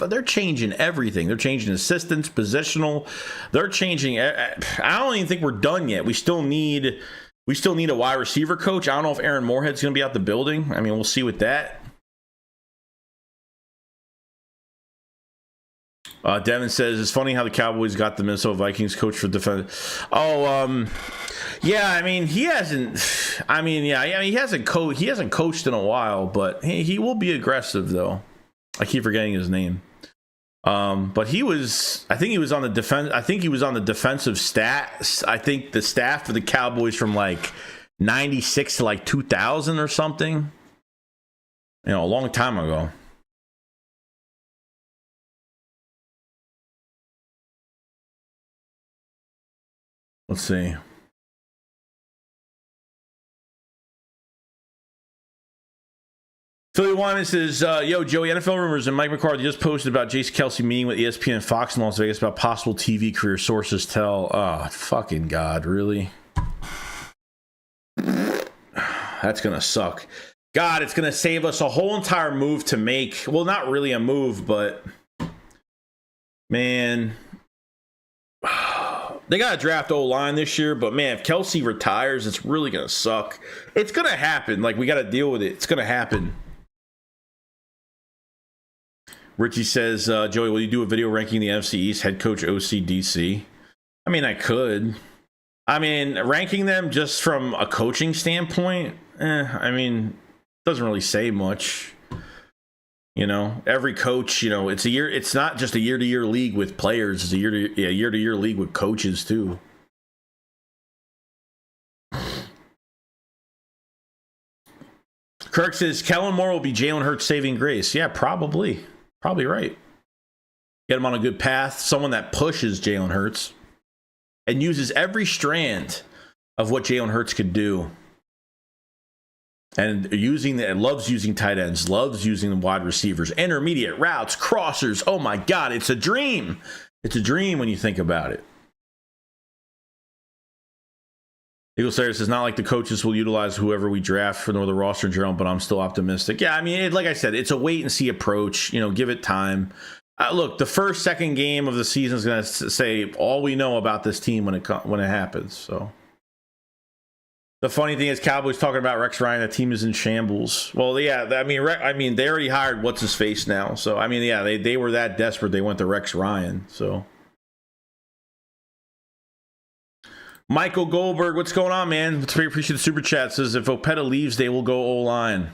They're changing everything. They're changing assistants, positional. They're changing. I don't even think we're done yet. We still need a wide receiver coach. I don't know if Aaron Moorhead's gonna be out the building. I mean, we'll see with that. Devin says, it's funny how the Cowboys got the Minnesota Vikings coach for defense. Yeah, I mean, he hasn't coached in a while, but he will be aggressive though. I keep forgetting his name. But I think he was on the defensive stats. I think the staff for the Cowboys from like 96 to like 2000 or something. A long time ago. Let's see. Philly Wyman says, yo, Joey, NFL rumors and Mike McCarthy just posted about Jason Kelsey meeting with ESPN and Fox in Las Vegas about possible TV career. Sources tell. Oh, fucking God, really? That's going to suck. God, it's going to save us a whole entire move to make. Well, not really a move, but man, they got to draft O-line this year, but man, if Kelsey retires, it's really going to suck. It's going to happen. Like, we got to deal with it. It's going to happen. Richie says, Joey, will you do a video ranking the NFC East head coach OCDC? I mean, I could. I mean, ranking them just from a coaching standpoint, doesn't really say much. Every coach, it's a year. It's not just a year-to-year league with players. It's a year-to-year league with coaches too. Kirk says Kellen Moore will be Jalen Hurts' saving grace. Yeah, probably right. Get him on a good path. Someone that pushes Jalen Hurts and uses every strand of what Jalen Hurts could do. And loves using tight ends, loves using the wide receivers, intermediate routes, crossers. Oh my God, it's a dream. It's a dream when you think about it. Eagle Slayer says, not like the coaches will utilize whoever we draft for the roster in general, but I'm still optimistic. Yeah, I mean, like I said, it's a wait and see approach. Give it time. Look, the second game of the season is going to say all we know about this team when it happens. So. The funny thing is, Cowboys talking about Rex Ryan. The team is in shambles. Well, yeah, they already hired what's his face now. So they were that desperate they went to Rex Ryan. So Michael Goldberg, what's going on, man? Very appreciate the super chat. Says if Opeta leaves, they will go O-line.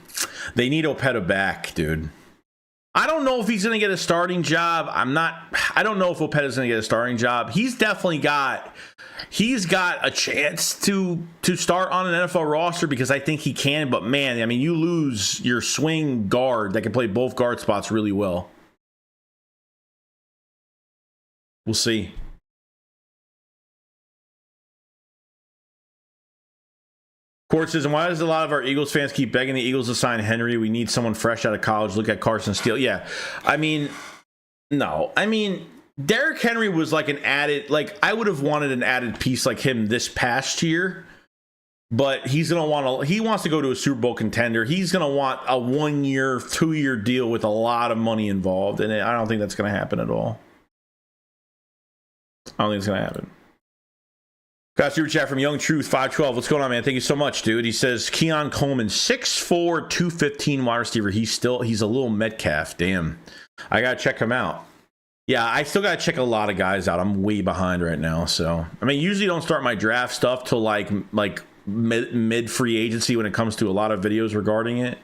They need Opeta back, dude. I don't know if he's going to get a starting job. I don't know if Opeta's going to get a starting job. He's got a chance to start on an NFL roster because I think he can. But man, I mean, you lose your swing guard that can play both guard spots really well. We'll see. Court says, and why does a lot of our Eagles fans keep begging the Eagles to sign Henry? We need someone fresh out of college. Look at Carson Steele. Yeah, no. Derrick Henry was like an added, I would have wanted an added piece like him this past year. But he wants to go to a Super Bowl contender. He's going to want a 1 year, 2 year deal with a lot of money involved. And I don't think that's going to happen at all. I don't think it's going to happen. Got super chat from Young Truth 512. What's going on, man? Thank you so much, dude. He says Keon Coleman, 6'4", 215 wide receiver. He's a little Metcalf. Damn. I got to check him out. Yeah, I still got to check a lot of guys out. I'm way behind right now. So, I mean, usually don't start my draft stuff till like mid free agency when it comes to a lot of videos regarding it.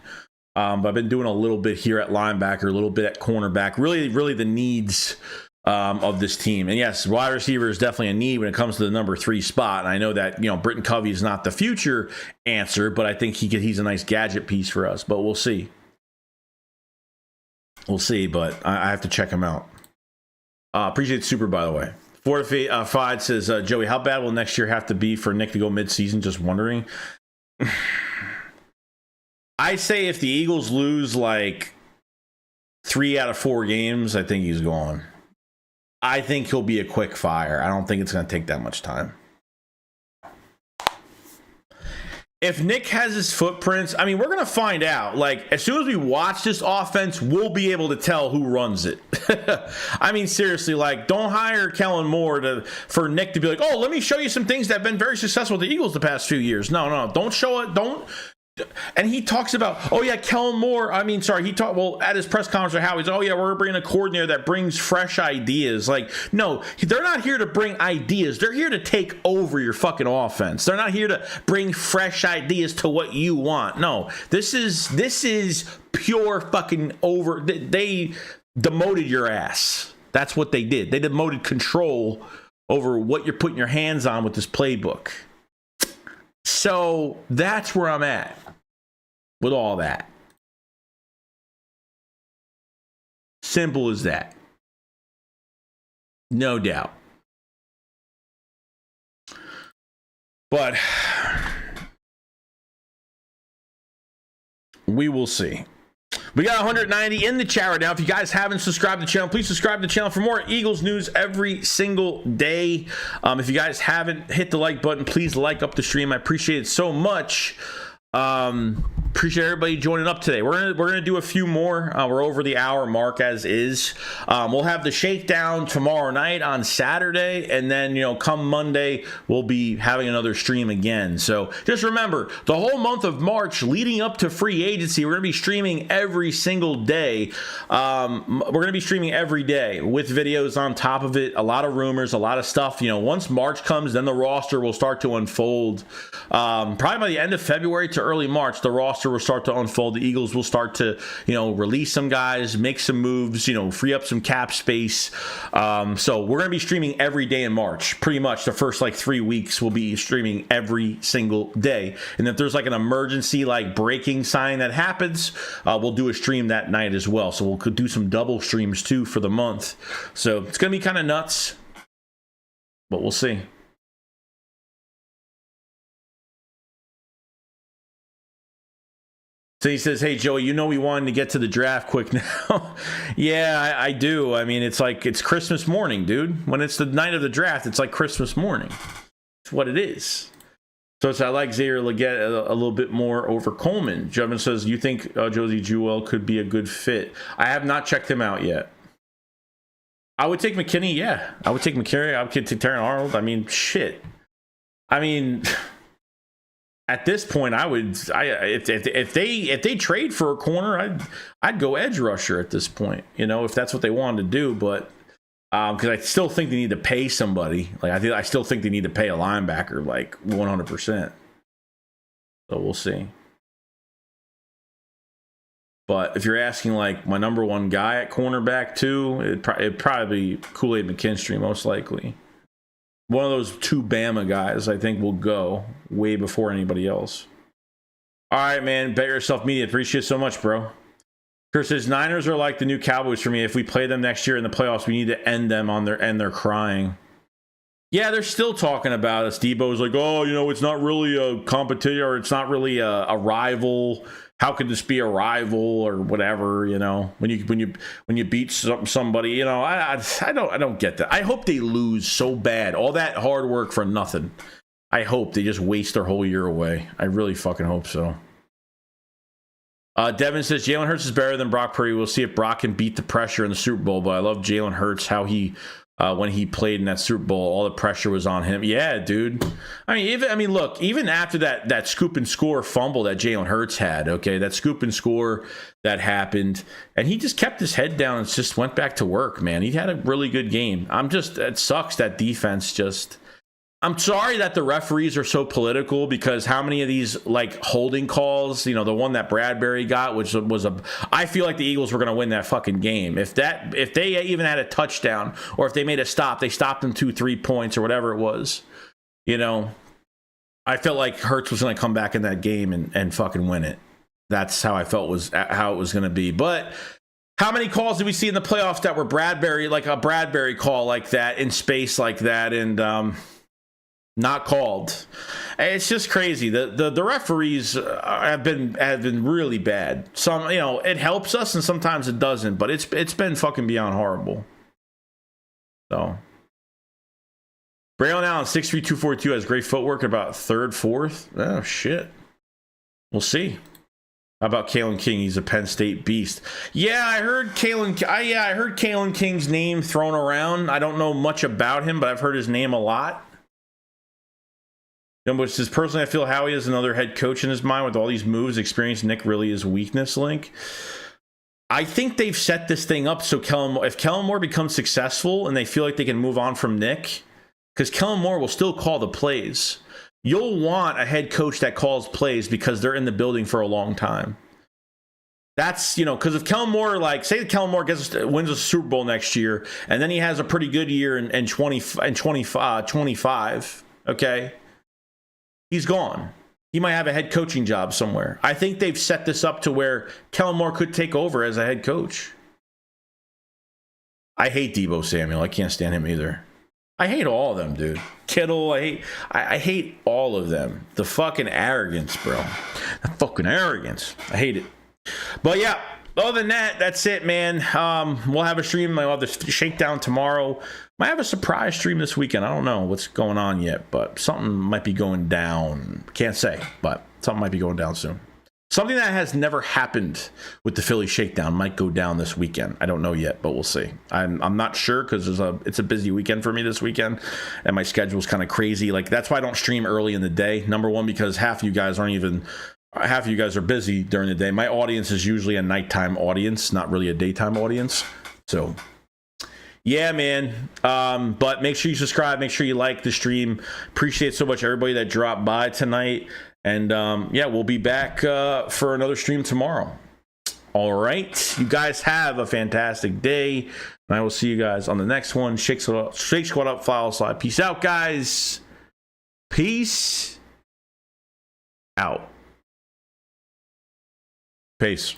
But I've been doing a little bit here at linebacker, a little bit at cornerback. Really the needs of this team. And yes, wide receiver is definitely a need when it comes to the number 3 spot. And I know that, Britton Covey is not the future answer, but I think he's a nice gadget piece for us. But we'll see. We'll see, but I have to check him out. Appreciate the super, by the way. Fortified says, Joey, how bad will next year have to be for Nick to go mid-season? Just wondering. I say if the Eagles lose like 3 out of 4 games, I think he's gone. I think he'll be a quick fire. I don't think it's going to take that much time. If Nick has his footprints, I mean, we're going to find out. Like, as soon as we watch this offense, we'll be able to tell who runs it. I mean, seriously, like, don't hire Kellen Moore for Nick to be like, oh, let me show you some things that have been very successful with the Eagles the past few years. No, don't show it. Don't. And he talks about, oh yeah, Kellen Moore. At his press conference, how he's, oh yeah, we're bringing a coordinator that brings fresh ideas. Like, no, they're not here to bring ideas. They're here to take over your fucking offense. They're not here to bring fresh ideas to what you want. No, this is pure fucking over. They demoted your ass. That's what they did. They demoted control over what you're putting your hands on with this playbook. So that's where I'm at with all that. Simple as that. No doubt. But we will see. We got 190 in the chat right now. If you guys haven't subscribed to the channel, please subscribe to the channel for more Eagles news every single day. If you guys haven't hit the like button, please like up the stream. I appreciate it so much. Appreciate everybody joining up today. We're gonna do a few more. We're over the hour mark as is. We'll have the shakedown tomorrow night on Saturday, and then come Monday we'll be having another stream again. So just remember, the whole month of March leading up to free agency, we're gonna be streaming every single day. We're gonna be streaming every day with videos on top of it. A lot of rumors, a lot of stuff. Once March comes, then the roster will start to unfold. Probably by the end of February to early March, the roster will start to unfold. The Eagles will start to, release some guys, make some moves, free up some cap space. So we're going to be streaming every day in March. Pretty much the first 3 weeks we'll be streaming every single day. And if there's an emergency breaking sign that happens, we'll do a stream that night as well. So we'll do some double streams too for the month. So it's going to be kind of nuts, but we'll see. So he says, hey, Joey, we wanted to get to the draft quick now. Yeah, I do. I mean, it's Christmas morning, dude. When it's the night of the draft, it's like Christmas morning. It's what it is. So I like Zaire Leggett a little bit more over Coleman. Jevin says, you think Josie Jewell could be a good fit? I have not checked him out yet. I would take McKinney, yeah. I would take McCary. I would take Terran Arnold. I mean, shit. I mean... At this point, if they trade for a corner, I'd go edge rusher at this point. If that's what they wanted to do, but because I still think they need to pay somebody. I still think they need to pay a linebacker 100%. So we'll see. But if you're asking my number one guy at cornerback too, it'd probably be Kool-Aid McKinstry most likely. One of those 2 Bama guys, I think, will go way before anybody else. All right, man. Bet Yourself Media. Appreciate it so much, bro. Chris says, Niners are like the new Cowboys for me. If we play them next year in the playoffs, we need to end them on their end. They're crying. Yeah, they're still talking about us. Debo's like, oh, it's not really a competition, or it's not really a rival. How could this be a rival or whatever? When you beat somebody, I don't get that. I hope they lose so bad. All that hard work for nothing. I hope they just waste their whole year away. I really fucking hope so. Devin says Jalen Hurts is better than Brock Purdy. We'll see if Brock can beat the pressure in the Super Bowl. But I love Jalen Hurts, how he when he played in that Super Bowl, all the pressure was on him. Yeah, dude. Look, even after that scoop and score fumble that Jalen Hurts had, okay, that scoop and score that happened, and he just kept his head down and just went back to work, man. He had a really good game. It sucks that defense just. I'm sorry that the referees are so political, because how many of these like holding calls, the one that Bradbury got, which was I feel like the Eagles were going to win that fucking game. If they even had a touchdown, or if they made a stop, they stopped them 2-3 points or whatever it was, I felt like Hurts was going to come back in that game and fucking win it. That's how I felt how it was going to be. But how many calls did we see in the playoffs that were Bradbury, like a Bradbury call like that in space like that, and not called? It's just crazy. The referees have been really bad. Some, it helps us and sometimes it doesn't, but it's been fucking beyond horrible. So Braylon Allen 6'3", 242 has great footwork, about third, fourth. Oh shit. We'll see. How about Kalen King? He's a Penn State beast. Yeah, I heard Kalen King's name thrown around. I don't know much about him, but I've heard his name a lot. But says, personally, I feel Howie has another head coach in his mind with all these moves. Experience Nick really is weakness link. I think they've set this thing up so if Kellen Moore becomes successful and they feel like they can move on from Nick, because Kellen Moore will still call the plays. You'll want a head coach that calls plays because they're in the building for a long time. That's, because if Kellen Moore, say Kellen Moore wins a Super Bowl next year, and then he has a pretty good year in 25, okay? He's gone. He might have a head coaching job somewhere. I think they've set this up to where Kellen Moore could take over as a head coach. I hate Deebo Samuel. I can't stand him either. I hate all of them, dude. Kittle, I hate all of them. The fucking arrogance, bro. The fucking arrogance. I hate it. But yeah, other than that, that's it, man. We'll have a stream. I'll have the shakedown tomorrow. Might have a surprise stream this weekend. I don't know what's going on yet, but something might be going down. Can't say, but something might be going down soon. Something that has never happened with the Philly Shakedown might go down this weekend. I don't know yet, but we'll see. I'm not sure because it's a busy weekend for me this weekend, and my schedule's kind of crazy. That's why I don't stream early in the day. Number one, because half of you guys are busy during the day. My audience is usually a nighttime audience, not really a daytime audience. So yeah, man. But make sure you subscribe. Make sure you like the stream. Appreciate so much everybody that dropped by tonight. And yeah, we'll be back for another stream tomorrow. All right. You guys have a fantastic day. And I will see you guys on the next one. Shake Squad Up, File Slide. Peace out, guys. Peace out. Peace.